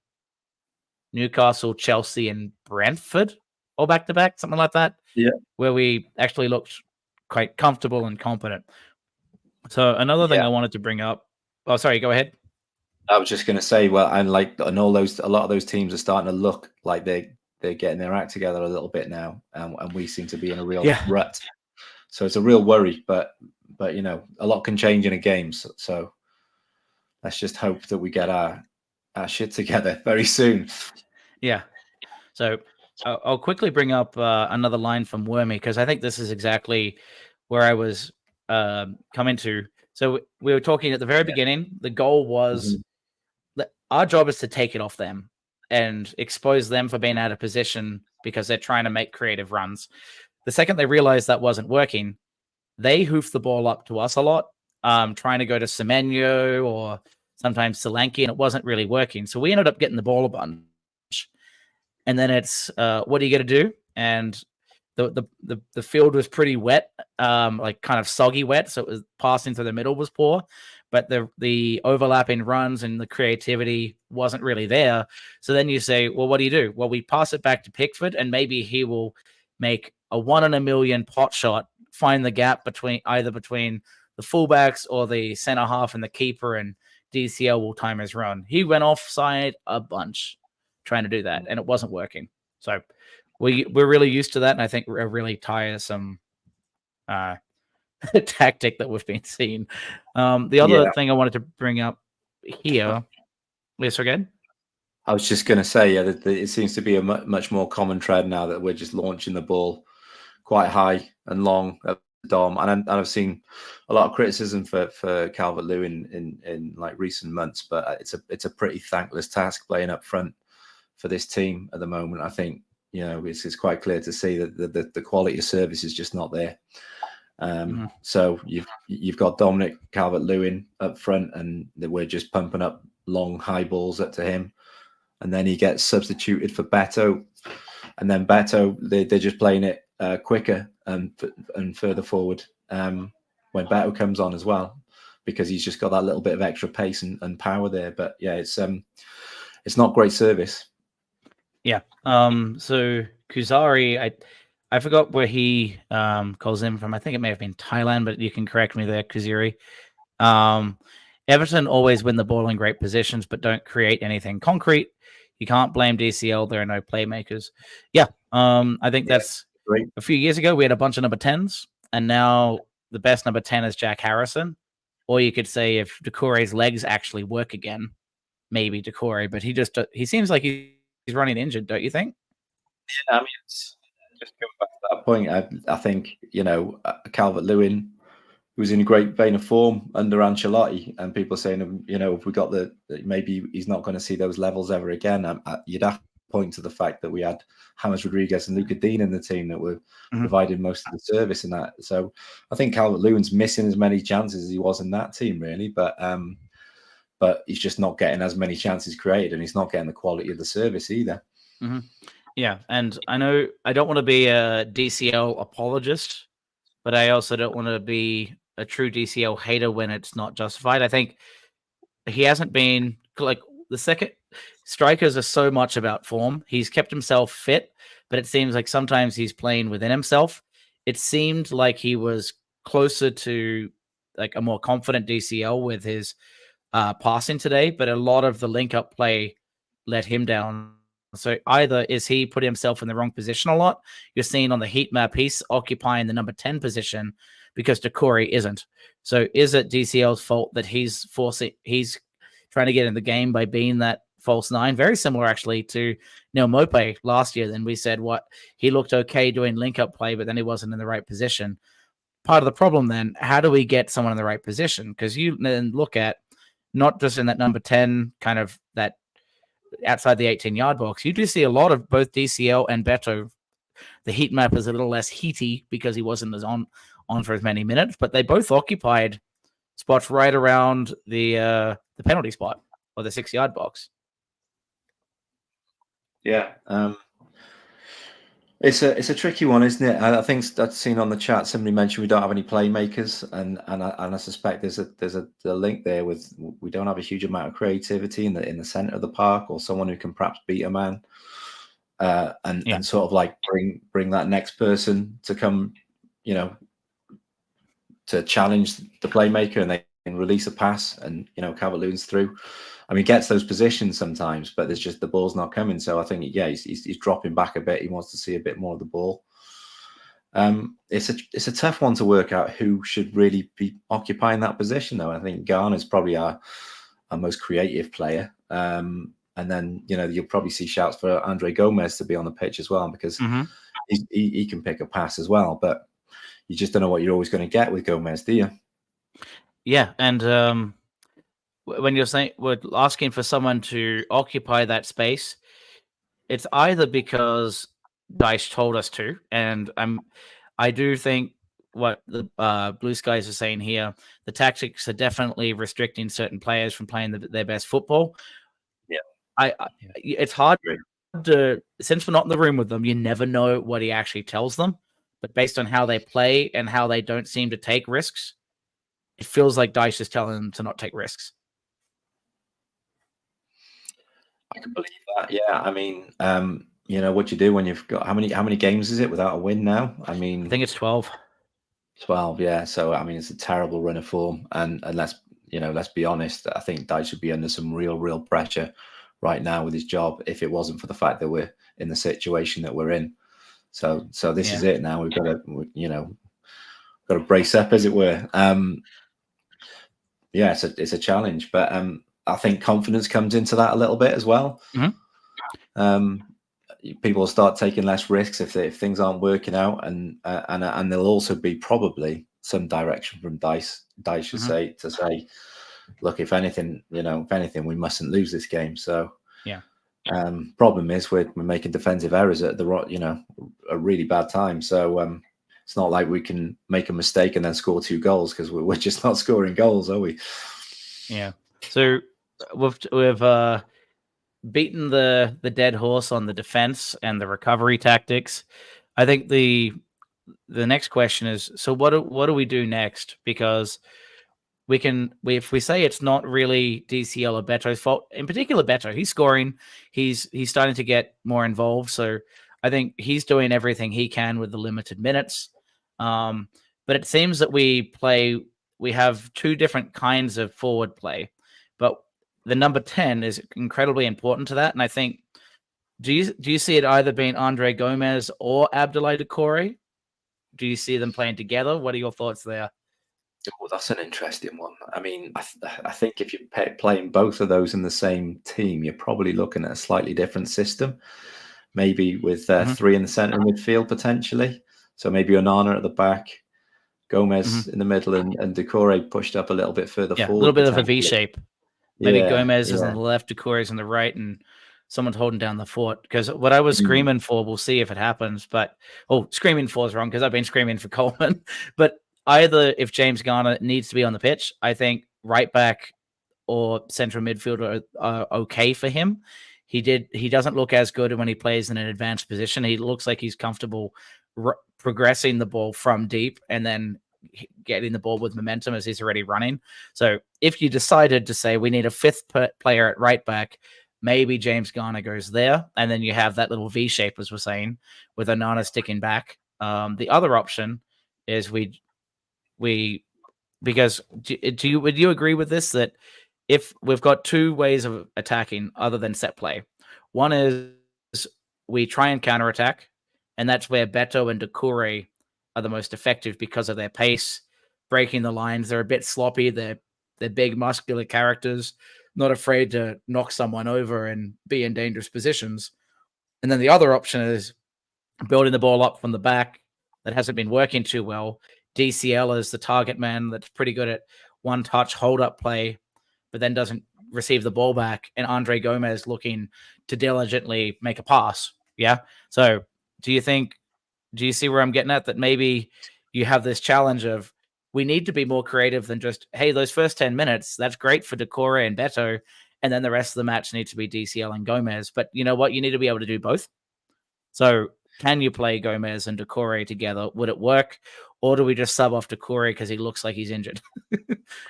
[SPEAKER 1] Newcastle, Chelsea, and Brentford, all back to back, something like that.
[SPEAKER 2] Yeah,
[SPEAKER 1] where we actually looked quite comfortable and competent. So another thing I wanted to bring up. Oh, sorry, go ahead.
[SPEAKER 2] I was just going to say, a lot of those teams are starting to look like they're getting their act together a little bit now, and we seem to be in a real rut. So it's a real worry, but a lot can change in a game. So let's just hope that we get our shit together very soon. Yeah.
[SPEAKER 1] So I'll quickly bring up another line from Wormy, because I think this is exactly where I was coming to. So we were talking at the very beginning. The goal was our job is to take it off them and expose them for being out of position because they're trying to make creative runs. The second they realized that wasn't working, they hoofed the ball up to us a lot, trying to go to Semenyo or sometimes Solanke, and it wasn't really working. So we ended up getting the ball a bunch. And then it's what are you going to do? And the field was pretty wet, like kind of soggy wet. So it was passing through the middle was poor, but the overlapping runs and the creativity wasn't really there. So then you say, well, what do? Well, we pass it back to Pickford, and maybe he will make a 1 in a million pot shot, find the gap between the fullbacks or the center half and the keeper, and DCL will time his run. He went offside a bunch trying to do that, and it wasn't working. So we're really used to that, and I think we're a really tiresome tactic that we've been seeing. The other thing I wanted to bring up here, yes, again.
[SPEAKER 2] I was just going to say, it seems to be a much more common trend now that we're just launching the ball quite high and long at the Dom, and I've seen a lot of criticism for Calvert-Lewin in like recent months, but it's a pretty thankless task playing up front for this team at the moment. I think it's quite clear to see that the quality of service is just not there. So you've got Dominic Calvert-Lewin up front, and we're just pumping up long high balls up to him, and then he gets substituted for Beto, and then Beto they're just playing it quicker and further forward when Beto comes on as well, because he's just got that little bit of extra pace and power there. But yeah, it's not great service.
[SPEAKER 1] Yeah. So Kuzari, I forgot where he calls in from. I think it may have been Thailand, but you can correct me there, Kuziri. Everton always win the ball in great positions, but don't create anything concrete. You can't blame DCL. There are no playmakers. Yeah. I think that's
[SPEAKER 2] great.
[SPEAKER 1] A few years ago, we had a bunch of number 10s, and now the best number 10 is Jack Harrison. Or you could say if Doucouré's legs actually work again, maybe Doucouré, but he seems like he's running injured, don't you think?
[SPEAKER 2] Yeah, I mean, it's just going back to that point. I think, Calvert-Lewin was in a great vein of form under Ancelotti, and people are saying, if we got maybe he's not going to see those levels ever again. You'd have to point to the fact that we had James Rodriguez and Luca Dean in the team that were providing most of the service in that. So I think Calvert-Lewin's missing as many chances as he was in that team, really, but he's just not getting as many chances created, and he's not getting the quality of the service either.
[SPEAKER 1] Mm-hmm. Yeah, and I know I don't want to be a DCL apologist, but I also don't want to be a true DCL hater when it's not justified. I think he hasn't been like the second strikers are so much about form. He's kept himself fit, but it seems like sometimes he's playing within himself. It seemed like he was closer to like a more confident DCL with his passing today, but a lot of the link-up play let him down. So either is he put himself in the wrong position a lot? You're seeing on the heat map, he's occupying the number 10 position because Doucouré isn't. So is it DCL's fault that he's trying to get in the game by being that false nine? Very similar actually to Neil Mope last year. Then we said he looked okay doing link-up play, but then he wasn't in the right position. Part of the problem then, how do we get someone in the right position? Because you then look at not just in that number 10 kind of that outside the 18-yard box, you do see a lot of both DCL and Beto. The heat map is a little less heaty because he wasn't as on for as many minutes, but they both occupied spots right around the penalty spot or the 6-yard box.
[SPEAKER 2] Yeah. It's a tricky one, isn't it? I think I've seen on the chat somebody mentioned we don't have any playmakers, and I suspect there's a link there with we don't have a huge amount of creativity in the center of the park, or someone who can perhaps beat a man, and sort of like bring that next person to come, to challenge the playmaker, and they can release a pass, and Calvert-Lewin's through. I mean, he gets those positions sometimes, but there's just the ball's not coming. So I think, he's dropping back a bit. He wants to see a bit more of the ball. It's a tough one to work out who should really be occupying that position, though. I think Garner's probably our most creative player. And then, you'll probably see shouts for Andre Gomez to be on the pitch as well, because he can pick a pass as well. But you just don't know what you're always going to get with Gomez, do you?
[SPEAKER 1] Yeah, and when you're saying we're asking for someone to occupy that space, it's either because Dyche told us to, and I do think what the Blue Skies are saying here, the tactics are definitely restricting certain players from playing their best football. Yeah, it's hard to, since we're not in the room with them, you never know what he actually tells them. But based on how they play and how they don't seem to take risks, it feels like Dyche is telling them to not take risks.
[SPEAKER 2] I can believe that. Yeah, I mean, what you do when you've got how many games is it without a win now? I mean,
[SPEAKER 1] I think it's 12.
[SPEAKER 2] 12, yeah. So I mean, it's a terrible run of form, and let's be honest. I think Dyche should be under some real pressure right now with his job if it wasn't for the fact that we're in the situation that we're in. So this is it now. We've got to brace up, as it were. Yeah, it's a challenge, but I think confidence comes into that a little bit as well. People will start taking less risks if things aren't working out, and there'll also be probably some direction from Dyche to say, look, if anything, we mustn't lose this game. So problem is we're making defensive errors at a really bad time. So it's not like we can make a mistake and then score 2 goals, because we're just not scoring goals, are we?
[SPEAKER 1] Yeah. So we've beaten the dead horse on the defense and the recovery tactics. I think the next question is, so what do we do next? Because if we say it's not really DCL or Beto's fault, in particular Beto, he's scoring, he's starting to get more involved. So I think he's doing everything he can with the limited minutes. But it seems that we have two different kinds of forward play, but the number 10 is incredibly important to that. And I think, do you see it either being Andre Gomez or Abdoulaye Doucouré? Do you see them playing together? What are your thoughts there?
[SPEAKER 2] Oh, that's an interesting one. I mean, I think if you're playing both of those in the same team, you're probably looking at a slightly different system. Maybe with three in the centre midfield potentially. So maybe Onana at the back, Gomez in the middle, and Doucouré pushed up a little bit further forward.
[SPEAKER 1] A little bit of a V shape. Maybe Gomez is on the left, Doucouré is on the right, and someone's holding down the fort. Because what I was screaming for, we'll see if it happens. But screaming for is wrong because I've been screaming for Coleman. But either if James Garner needs to be on the pitch, I think right back or central midfielder are okay for him. He doesn't look as good when he plays in an advanced position. He looks like he's comfortable progressing the ball from deep and then getting the ball with momentum as he's already running. So if you decided to say we need a fifth player at right back, maybe James Garner goes there, and then you have that little V shape, as we're saying, with Onana sticking back. The other option is because would you agree with this, that if we've got two ways of attacking other than set play, one is we try and counterattack, and that's where Beto and Doucouré are the most effective because of their pace, breaking the lines. They're a bit sloppy. They're big, muscular characters, not afraid to knock someone over and be in dangerous positions. And then the other option is building the ball up from the back. That hasn't been working too well. DCL is the target man that's pretty good at one-touch hold-up play, but then doesn't receive the ball back, and Andre Gomez looking to diligently make a pass. Yeah? So do you see where I'm getting at? That maybe you have this challenge of, we need to be more creative than just, hey, those first 10 minutes, that's great for Doucouré and Beto, and then the rest of the match needs to be DCL and Gomez. But you know what? You need to be able to do both. So can you play Gomez and Doucouré together? Would it work? Or do we just sub off Doucouré because he looks like he's injured?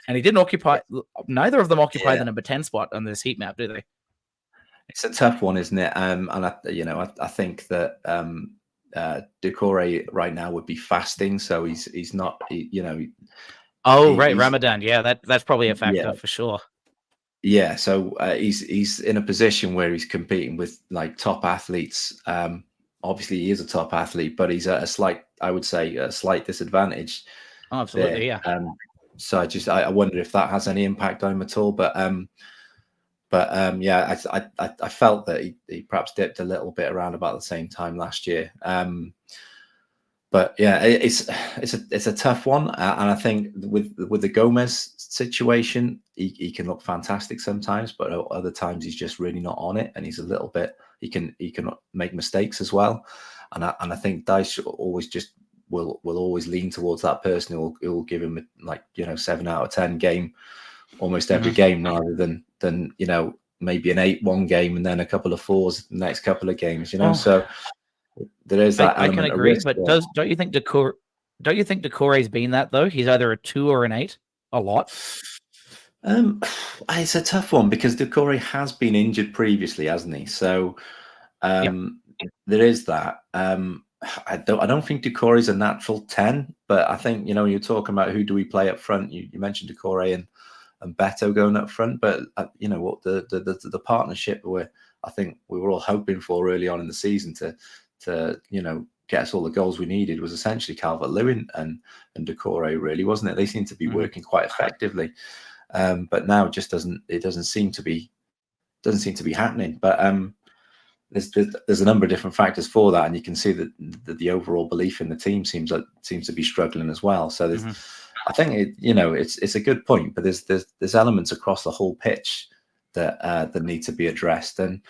[SPEAKER 1] And he didn't occupy, neither of them occupy the number 10 spot on this heat map, do they?
[SPEAKER 2] It's a tough one, isn't it? And I think that Doucouré right now would be fasting, so he's not,
[SPEAKER 1] right, Ramadan. Yeah, that's probably a factor for sure.
[SPEAKER 2] Yeah, so he's in a position where he's competing with like top athletes. Obviously, he is a top athlete, but he's at a slight disadvantage.
[SPEAKER 1] Oh, absolutely,
[SPEAKER 2] there. Yeah. So I wonder if that has any impact on him at all. But yeah, I felt that he perhaps dipped a little bit around about the same time last year. But yeah, it's a tough one, and I think with the Gomez situation, he can look fantastic sometimes, but other times he's just really not on it, and he's a little bit, he can make mistakes as well, and I think Dyche always just will always lean towards that person who will give him 7 out of 10 game almost every game, rather than maybe an 8-1 game and then a couple of 4s the next couple of games, so. There is that element.
[SPEAKER 1] I can agree, but don't you think Doucouré's been that though? He's either a 2 or an 8 a lot.
[SPEAKER 2] It's a tough one because Doucouré has been injured previously, hasn't he? So there is that. I don't think Doucouré's a natural 10, but I think you're talking about who do we play up front. You mentioned Doucouré and Beto going up front, but what the partnership I think we were all hoping for early on in the season to get us all the goals we needed was essentially Calvert-Lewin and Doucouré, really, wasn't it? They seem to be working quite effectively, but now it just doesn't seem to be happening. But there's a number of different factors for that, and you can see that the overall belief in the team seems to be struggling as well. So there's, I think it's a good point, but there's elements across the whole pitch that need to be addressed. And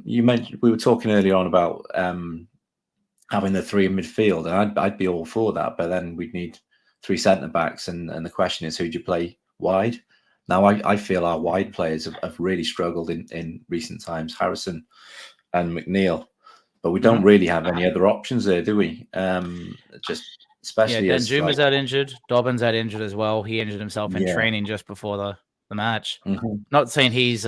[SPEAKER 2] you mentioned, we were talking earlier on about having the 3 in midfield, and I'd be all for that, but then we'd need 3 centre backs, and the question is, who do you play wide? Now, I feel our wide players have really struggled in recent times, Harrison and McNeil, but we don't really have any other options there, do we? Just especially as
[SPEAKER 1] Danjuma's out injured. Dobbin's out injured as well. He injured himself in
[SPEAKER 2] Yeah.
[SPEAKER 1] training just before the match.
[SPEAKER 2] Mhm.
[SPEAKER 1] Not saying he's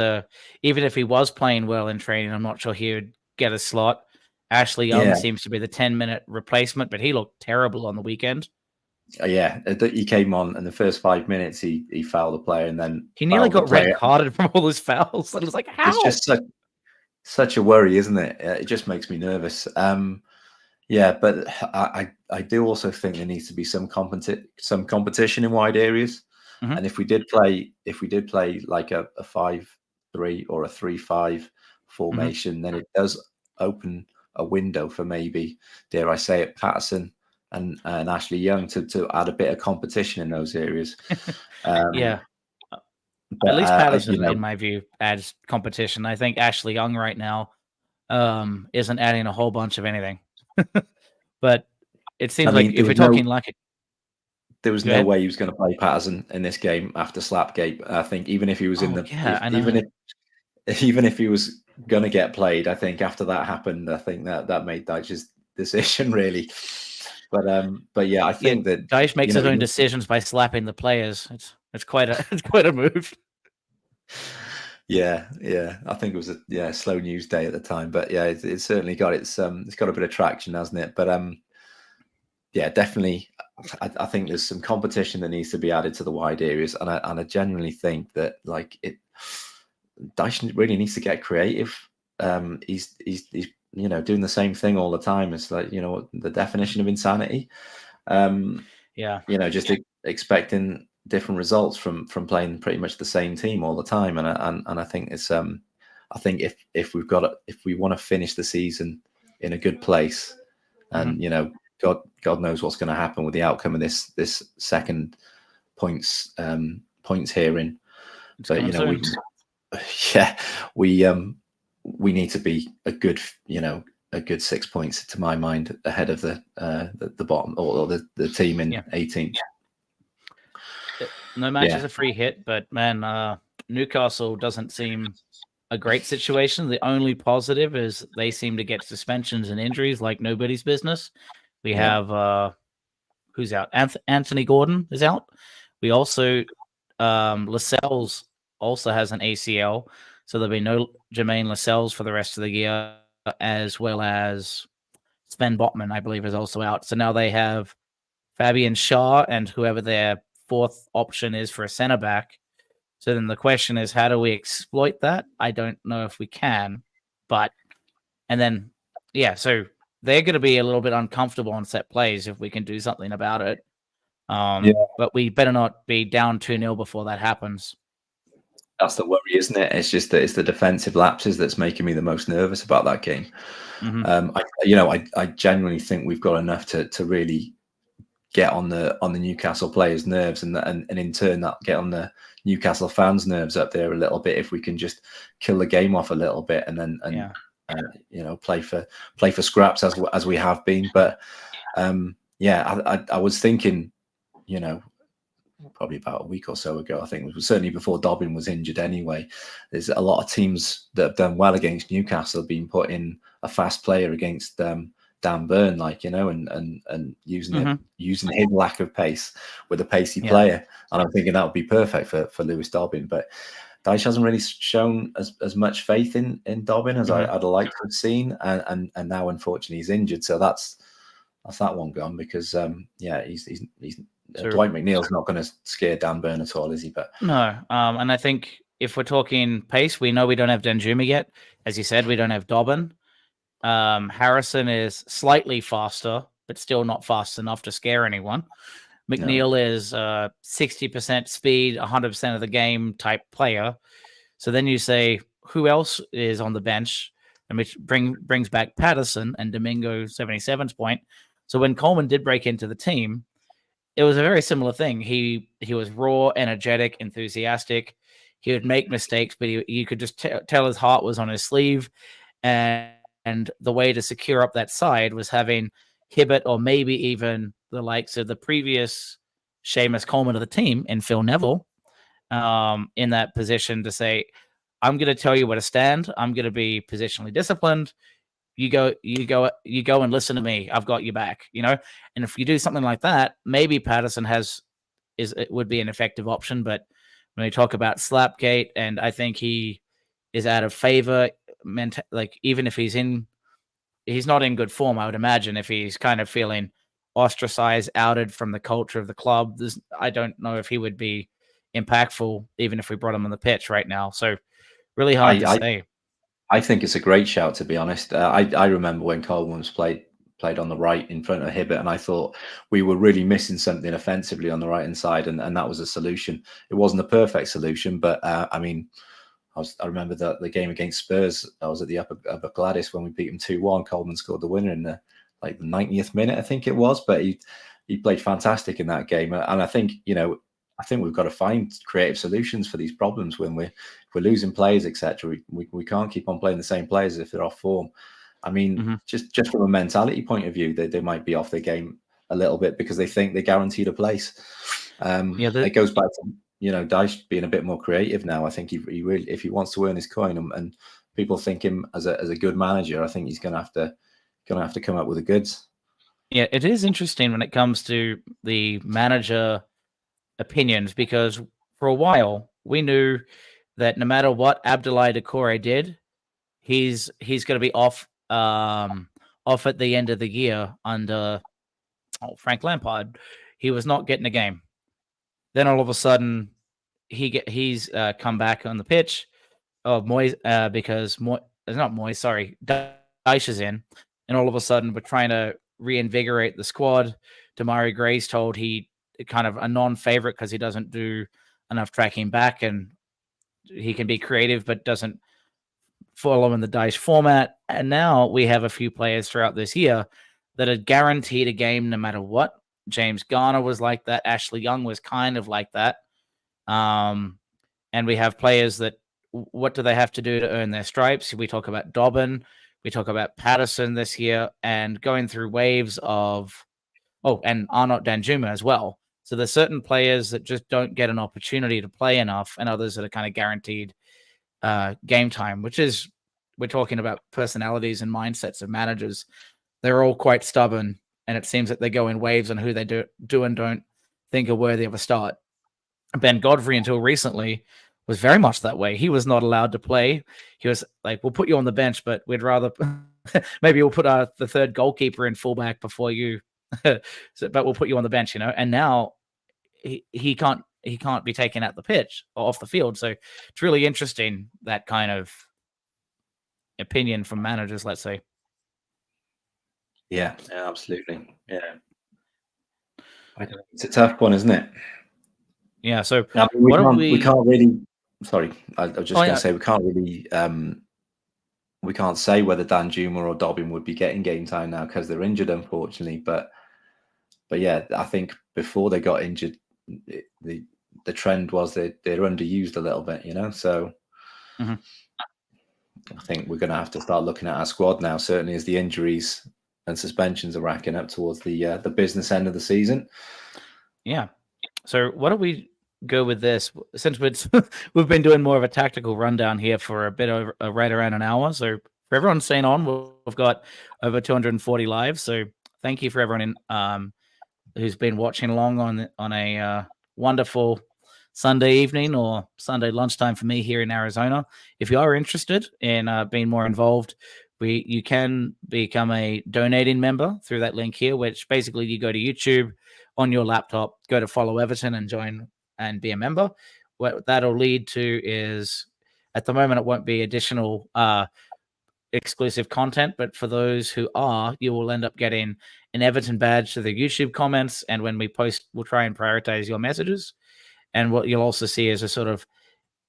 [SPEAKER 1] even if he was playing well in training, I'm not sure he would get a slot. Ashley Young
[SPEAKER 2] Yeah.
[SPEAKER 1] seems to be the 10-minute replacement, but he looked terrible on the weekend.
[SPEAKER 2] Yeah, he came on in the first 5 minutes. He fouled the player, and then
[SPEAKER 1] He nearly
[SPEAKER 2] fouled the
[SPEAKER 1] got red
[SPEAKER 2] player.
[SPEAKER 1] carded from all his fouls. I was like, how?
[SPEAKER 2] It's just such a worry, isn't it? It just makes me nervous. Yeah, but I do also think there needs to be some competition in wide areas.
[SPEAKER 1] Mhm.
[SPEAKER 2] And if we did play like a 5-3 or a 3-5 formation, then it does open a window for maybe, dare I say it, Patterson and Ashley Young to add a bit of competition in those areas.
[SPEAKER 1] Yeah.
[SPEAKER 2] But
[SPEAKER 1] At least Patterson,
[SPEAKER 2] you know,
[SPEAKER 1] in my view, adds competition. I think Ashley Young right now isn't adding a whole bunch of anything. But it seems
[SPEAKER 2] I
[SPEAKER 1] like
[SPEAKER 2] mean,
[SPEAKER 1] if we're talking like it,
[SPEAKER 2] there was
[SPEAKER 1] Go
[SPEAKER 2] no
[SPEAKER 1] ahead.
[SPEAKER 2] way he was going to play Patterson in this game after Slapgate. I think even if he was in the
[SPEAKER 1] I know.
[SPEAKER 2] even if he was going to get played, I think after that happened, I think that made Dyche's decision really. But yeah, I think that
[SPEAKER 1] Dyche makes his own decisions by slapping the players. It's quite a move.
[SPEAKER 2] Yeah, I think it was a slow news day at the time, but yeah, it's certainly got it's got a bit of traction, hasn't it? But yeah, definitely, I think there's some competition that needs to be added to the wide areas, and I genuinely think that like Dyche really needs to get creative. He's doing the same thing all the time. It's like the definition of insanity.
[SPEAKER 1] Yeah,
[SPEAKER 2] just expecting different results from playing pretty much the same team all the time, and I think it's I think if we want to finish the season in a good place, and God knows what's going to happen with the outcome of this second points hearing, but we need to be a good 6 points to my mind ahead of the bottom or the team in 18th.
[SPEAKER 1] No match is a free hit, but man, Newcastle doesn't seem a great situation. The only positive is they seem to get suspensions and injuries like nobody's business. We have who's out? Anthony Gordon is out. We also Lascelles also has an ACL, so there'll be no Jermaine Lascelles for the rest of the year, as well as Sven Botman, I believe, is also out. So now they have Fabian Shaw and whoever their fourth option is for a center back. So then the question is, how do we exploit that? I don't know if we can, but so they're going to be a little bit uncomfortable on set plays if we can do something about it. But we better not be down 2-0 before that happens.
[SPEAKER 2] That's the worry, isn't it? It's just that it's the defensive lapses that's making me the most nervous about that game. I genuinely think we've got enough to really get on the Newcastle players' nerves, and in turn that get on the Newcastle fans' nerves up there a little bit if we can just kill the game off a little bit and then play for scraps as we have been. But I was thinking, probably about a week or so ago, I think it was certainly before Dobbin was injured anyway, there's a lot of teams that have done well against Newcastle have been put in a fast player against Dan Burn, and using his lack of pace with a pacey player. And I'm thinking that would be perfect for Lewis Dobbin. But Dyche hasn't really shown as much faith in Dobbin as I'd like to have seen. And now, unfortunately, he's injured. So that's that one gone because, he's Dwight McNeil's not going to scare Dan Burn at all, is he? But
[SPEAKER 1] no. And I think if we're talking pace, we know we don't have Danjuma yet. As you said, we don't have Dobbin. Harrison is slightly faster, but still not fast enough to scare anyone. McNeil is 60% speed, 100% of the game type player. So then you say, who else is on the bench? And which brings back Patterson and Domingo 77's point. So when Coleman did break into the team, it was a very similar thing. He was raw, energetic, enthusiastic. He would make mistakes, but you could just tell his heart was on his sleeve. And the way to secure up that side was having Hibbert or maybe even the likes of the previous Seamus Coleman of the team and Phil Neville in that position to say, I'm going to tell you where to stand. I'm going to be positionally disciplined. You go and listen to me. I've got your back, And if you do something like that, maybe Patterson it would be an effective option. But when we talk about Slapgate, and I think he is out of favor, like even if he's not in good form, I would imagine if he's kind of feeling ostracized, outed from the culture of the club, I don't know if he would be impactful, even if we brought him on the pitch right now. So really hard to say.
[SPEAKER 2] I think it's a great shout, to be honest. I remember when Coleman played on the right in front of Hibbert, and I thought we were really missing something offensively on the right hand side, and that was a solution. It wasn't a perfect solution, but I mean, I remember the game against Spurs. I was at the upper Gladys when we beat him 2-1. Coleman scored the winner in the 90th minute, I think it was. But he played fantastic in that game, and I think I think we've got to find creative solutions for these problems when we're losing players, etc. We can't keep on playing the same players if they're off form. I mean, just from a mentality point of view, they might be off their game a little bit because they think they're guaranteed a place. It goes back to Dyche being a bit more creative now. I think he really, if he wants to earn his coin and people think him as a good manager, I think he's going to have to come up with the goods.
[SPEAKER 1] Yeah, it is interesting when it comes to the manager opinions, because for a while we knew that no matter what Abdoulaye Doucouré did, he's going to be off at the end of the year under Frank Lampard. He was not getting a game. Then all of a sudden, he's come back on the pitch. Because Dyche is in, and all of a sudden we're trying to reinvigorate the squad. Demarai Gray's told he kind of a non-favorite because he doesn't do enough tracking back, and he can be creative but doesn't follow in the Dyche format. And now we have a few players throughout this year that are guaranteed a game no matter what. James Garner was like that. Ashley Young was kind of like that. And we have players that, what do they have to do to earn their stripes? We talk about Dobbin, we talk about Patterson this year, and going through waves of, and Arnaut Danjuma as well. So there's certain players that just don't get an opportunity to play enough, and others that are kind of guaranteed game time, we're talking about personalities and mindsets of managers. They're all quite stubborn, and it seems that they go in waves on who they do and don't think are worthy of a start. Ben Godfrey, until recently, was very much that way. He was not allowed to play. He was like, we'll put you on the bench, but we'd rather maybe we'll put the third goalkeeper in fullback before you, but we'll put you on the bench, And now he can't be taken out the pitch or off the field. So it's really interesting, that kind of opinion from managers, let's say.
[SPEAKER 2] Yeah, absolutely. Yeah. It's a tough one, isn't it?
[SPEAKER 1] Yeah. So
[SPEAKER 2] we can't really. Sorry, I was just going to say we can't really. We can't say whether Danjuma or Dobbin would be getting game time now because they're injured, unfortunately. But yeah, I think before they got injured, the trend was they're underused a little bit, So I think we're going to have to start looking at our squad now. Certainly, as the injuries and suspensions are racking up towards the business end of the season.
[SPEAKER 1] Yeah. So what do we go with this? Since we've been doing more of a tactical rundown here for a bit over right around an hour. So for everyone staying on, we've got over 240 lives. So thank you for everyone who's been watching along on a wonderful Sunday evening or Sunday lunchtime for me here in Arizona. If you are interested in being more involved, you can become a donating member through that link here, which basically you go to YouTube on your laptop, go to Follow Everton and join and be a member. What that'll lead to is, at the moment, it won't be additional exclusive content, but for those who are, you will end up getting an Everton badge to the YouTube comments, and when we post, we'll try and prioritize your messages. And what you'll also see is a sort of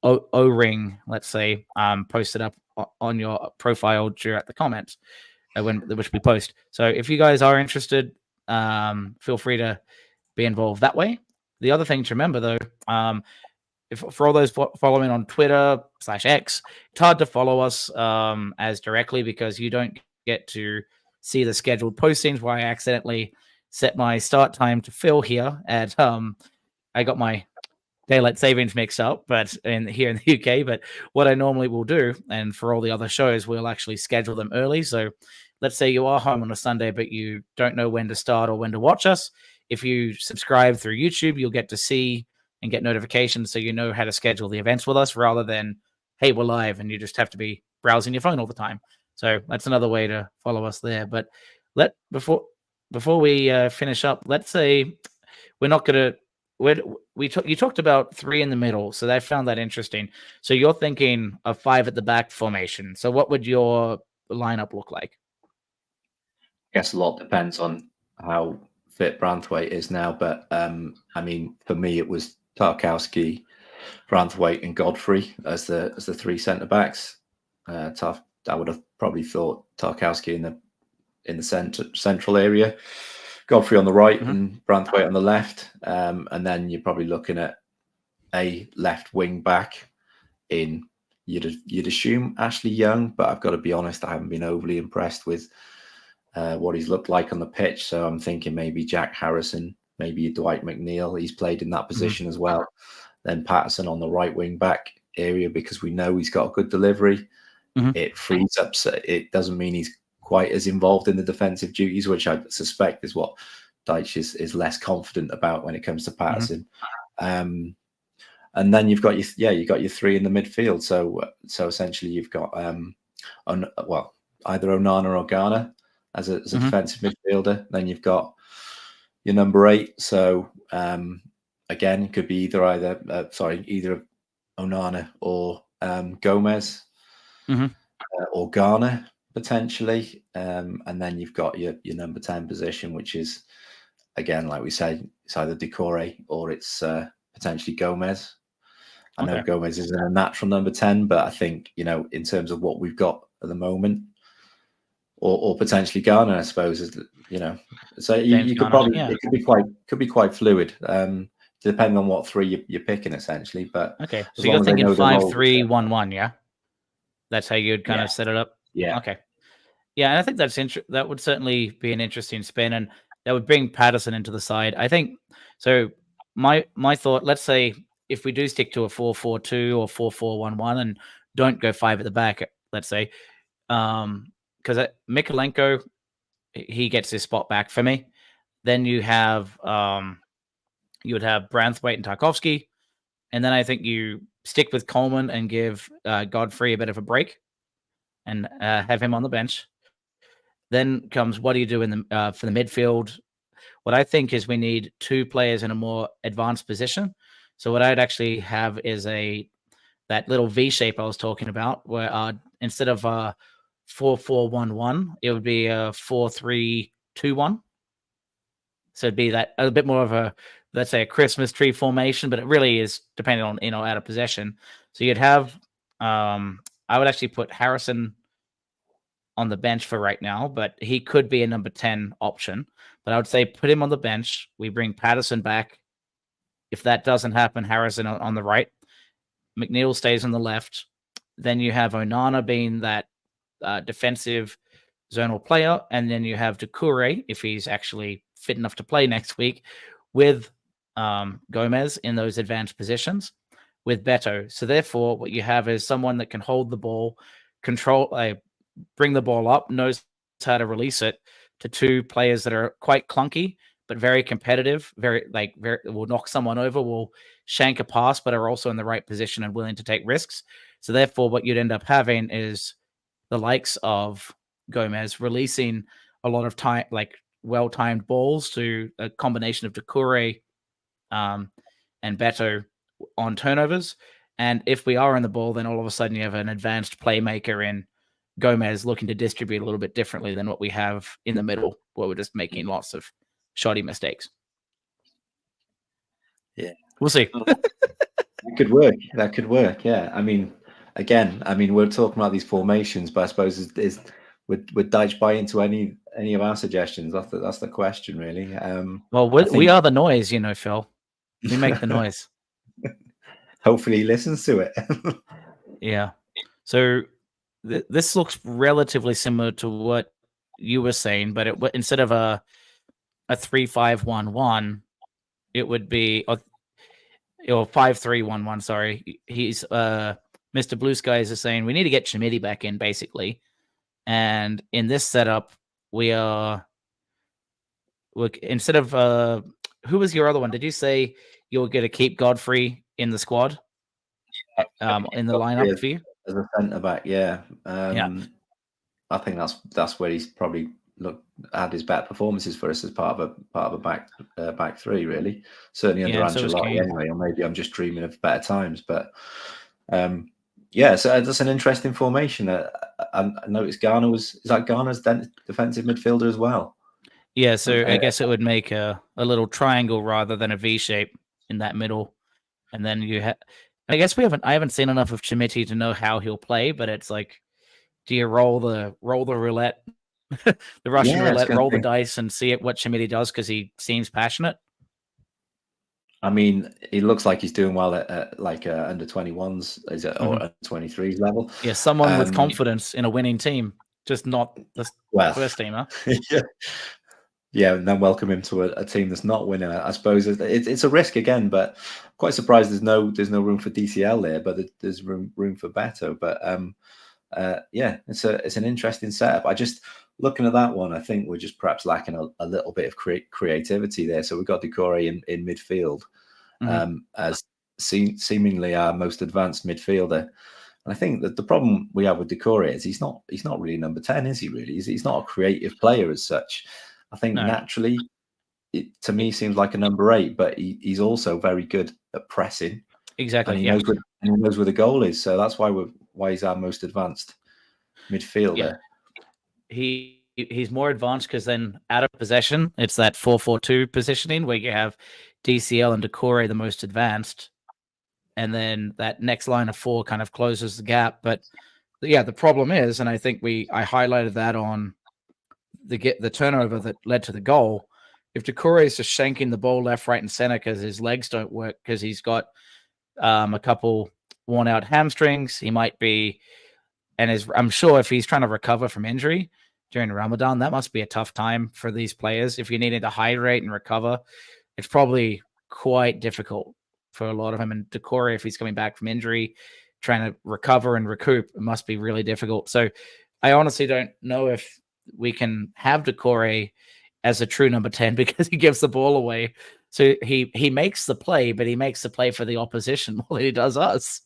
[SPEAKER 1] O-ring, let's say, posted up on your profile during the comments which we post. So if you guys are interested, feel free to be involved that way. The other thing to remember, though, for all those following on Twitter /X, it's hard to follow us as directly because you don't get to see the scheduled postings. Where I accidentally set my start time to Phil here at I got my daylight savings mixed up, but here in the UK. But what I normally will do, and for all the other shows, we'll actually schedule them early. So let's say you are home on a Sunday, but you don't know when to start or when to watch us. If you subscribe through YouTube, you'll get to see and get notifications, so you know how to schedule the events with us, rather than, hey, we're live and you just have to be browsing your phone all the time. So that's another way to follow us there. But before we finish up, let's say we're not going to. You talked about 3 in the middle, so I found that interesting. So you're thinking a 5 at the back formation. So what would your lineup look like?
[SPEAKER 2] I guess a lot depends on how fit Branthwaite is now, but I mean, for me, it was Tarkowski, Branthwaite, and Godfrey as the 3 centre backs. I would have probably thought Tarkowski in the central area, Godfrey on the right, and Branthwaite on the left, and then you're probably looking at a left wing back in. You'd assume Ashley Young, but I've got to be honest, I haven't been overly impressed with what he's looked like on the pitch. So I'm thinking maybe Jack Harrison, maybe Dwight McNeil. He's played in that position as well. Then Patterson on the right wing back area, because we know he's got a good delivery. It frees up. So it doesn't mean he's quite as involved in the defensive duties, which I suspect is what Dyche is less confident about when it comes to Patterson. And then you've got your 3 in the midfield. So essentially you've got either Onana or Garner as a defensive midfielder. Then you've got your number 8. So again, it could be either Onana or Gomez or Garner potentially. And then you've got your number 10 position, which is, again, like we say, it's either Decore or it's potentially Gomez. I know Gomez isn't a natural number 10, but I think, in terms of what we've got at the moment, or potentially Garner, I suppose, So you could probably it could be quite fluid, depending on what 3 you're picking, essentially. But
[SPEAKER 1] okay, so you're thinking 5-3-1-1, yeah? That's how you'd kind of set it up.
[SPEAKER 2] Yeah.
[SPEAKER 1] Okay. Yeah, and I think that would certainly be an interesting spin, and that would bring Patterson into the side. I think so. My thought, let's say if we do stick to a 4-4-2 or 4-4-1-1 and don't go 5 at the back, let's say, because Mikolenko, he gets his spot back for me. Then you have you would have Branthwaite and Tarkowski, and then I think you stick with Coleman and give Godfrey a bit of a break and have him on the bench. Then comes, what do you do in the for the midfield? What I think is we need 2 players in a more advanced position. So what I'd actually have is that little V shape I was talking about, where instead of 4-4-1-1, it would be a 4-3-2-1. So it'd be that a bit more of a, let's say, a Christmas tree formation, but it really is depending on out of possession. So you'd have I would actually put Harrison on the bench for right now, but he could be a number 10 option. But I would say put him on the bench. We bring Patterson back. If that doesn't happen, Harrison on the right. McNeil stays on the left. Then you have Onana being that defensive zonal player. And then you have Decore, if he's actually fit enough to play next week, with Gomez in those advanced positions with Beto. So therefore, what you have is someone that can hold the ball, bring the ball up, knows how to release it to 2 players that are quite clunky, but very competitive, very will knock someone over, will shank a pass, but are also in the right position and willing to take risks. So therefore, what you'd end up having is the likes of Gomez releasing a lot of time, well-timed balls to a combination of Decore and Beto on turnovers. And if we are in the ball, then all of a sudden you have an advanced playmaker in Gomez looking to distribute a little bit differently than what we have in the middle, where we're just making lots of shoddy mistakes.
[SPEAKER 2] Yeah,
[SPEAKER 1] we'll see.
[SPEAKER 2] That could work. Yeah, I mean, we're talking about these formations, but I suppose would Dyche buy into any of our suggestions? That's the question, really.
[SPEAKER 1] Well, we are the noise, Phil. We make the noise.
[SPEAKER 2] Hopefully, he listens to it.
[SPEAKER 1] Yeah. So this looks relatively similar to what you were saying, but instead of a 3-5-1-1, it would be or 5-3-1-1. Sorry, he's Mr. Blue Skies is saying we need to get Chimiti back in basically, and in this setup we're instead of who was your other one? Did you say you're going to keep Godfrey in the squad? In the lineup for you
[SPEAKER 2] as a centre back, yeah. I think that's where he's probably had his better performances for us as part of a back three, really. Certainly under Ancelotti, anyway. Or maybe I'm just dreaming of better times, but so that's an interesting formation. I noticed is that Ghana's defensive midfielder as well?
[SPEAKER 1] Yeah, so I guess it would make a little triangle rather than a V shape in that middle, and then you have. I guess I haven't seen enough of Chimiti to know how he'll play, but it's like, do you roll the roulette, the Russian roulette, roll the dice, and see what Chimiti does because he seems passionate?
[SPEAKER 2] I mean, he looks like he's doing well at like under 21s, or under 23s level.
[SPEAKER 1] Yeah, someone with confidence in a winning team, just not the first teamer.
[SPEAKER 2] Yeah, and then welcome him to a team that's not winning. I suppose it's a risk again, but I'm quite surprised there's no room for DCL there, but there's room for Beto. But it's an interesting setup. I just looking at that one, I think we're just perhaps lacking a little bit of creativity there. So we've got Decore in midfield as seemingly our most advanced midfielder. And I think that the problem we have with Decore is he's not really number 10, is he? Really, he's not a creative player as such. I think naturally, it to me seems like a number 8, but he's also very good at pressing.
[SPEAKER 1] Exactly,
[SPEAKER 2] and he knows where the goal is. So that's why he's our most advanced midfielder.
[SPEAKER 1] Yeah. He's more advanced because then out of possession, it's that 4-4-2 positioning where you have DCL and Decore the most advanced, and then that next line of 4 kind of closes the gap. But yeah, the problem is, and I think I highlighted that on the turnover that led to the goal. If Decore is just shanking the ball left, right, and center because his legs don't work because he's got a couple worn out hamstrings, he might be, and I'm sure if he's trying to recover from injury during Ramadan, that must be a tough time for these players. If you needed to hydrate and recover, it's probably quite difficult for a lot of them. And Decore, if he's coming back from injury, trying to recover and recoup, it must be really difficult. So I honestly don't know if we can have Decore as a true number 10 because he gives the ball away. So he makes the play, but he makes the play for the opposition more than he does us.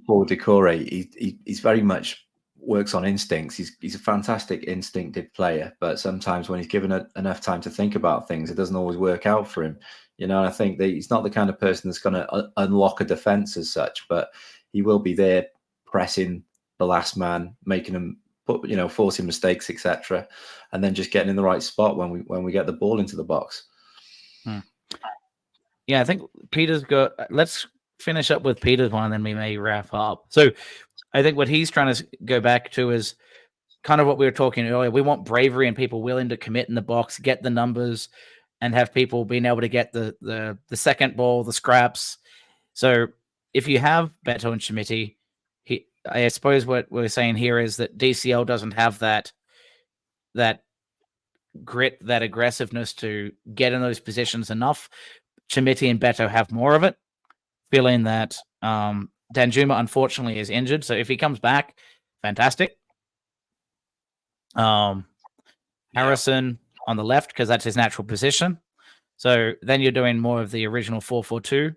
[SPEAKER 2] For Decore, he's very much works on instincts. He's a fantastic instinctive player, but sometimes when he's given enough time to think about things, it doesn't always work out for him. I think that he's not the kind of person that's going to unlock a defense as such, but he will be there pressing the last man, making him forcing mistakes, etc., and then just getting in the right spot when we get the ball into the box.
[SPEAKER 1] Yeah, I think Peter's got. Let's finish up with Peter's one, and then we may wrap up. So, I think what he's trying to go back to is kind of what we were talking earlier. We want bravery and people willing to commit in the box, get the numbers, and have people being able to get the second ball, the scraps. So, if you have Beto and Chimiti, I suppose what we're saying here is that DCL doesn't have that grit, that aggressiveness to get in those positions enough. Chimiti and Beto have more of it. Feeling that Danjuma unfortunately is injured, so if he comes back, fantastic. Harrison on the left because that's his natural position. So then you're doing more of the original 4-4-2,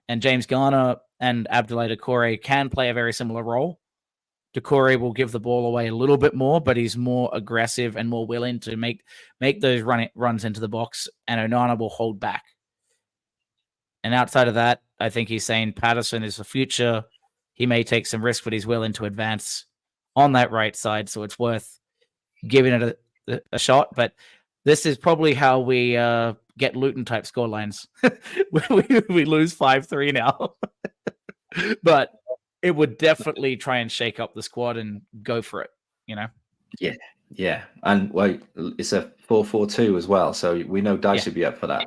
[SPEAKER 1] and James Garner and Abdoulaye Decore can play a very similar role. Decore will give the ball away a little bit more, but he's more aggressive and more willing to make those runs into the box, and Onana will hold back. And outside of that, I think he's saying Patterson is the future. He may take some risk, but he's willing to advance on that right side, so it's worth giving it a shot. But this is probably how we get Luton-type scorelines. we lose 5-3 now. But it would definitely try and shake up the squad and go for it,
[SPEAKER 2] Yeah. And well, it's a 4-4-2 as well, so we know Dye should be up for that.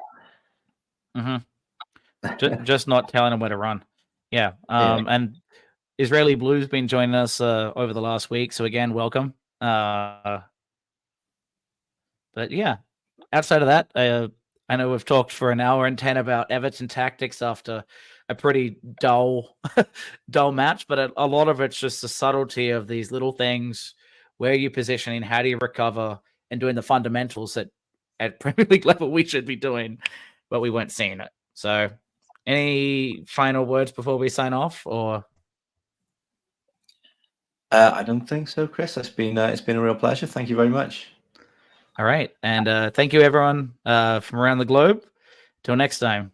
[SPEAKER 1] Just not telling him where to run. Yeah. And Israeli Blue's been joining us over the last week, so again, welcome. But yeah, outside of that, I know we've talked for an hour and 10 about Everton tactics after a pretty dull match, but a lot of it's just the subtlety of these little things. Where are you positioning? How do you recover? And doing the fundamentals that at Premier League level we should be doing, but we weren't seeing it. So any final words before we sign off, or?
[SPEAKER 2] I don't think so, Chris. It's been a real pleasure. Thank you very much.
[SPEAKER 1] All right. And thank you, everyone, from around the globe. Till next time.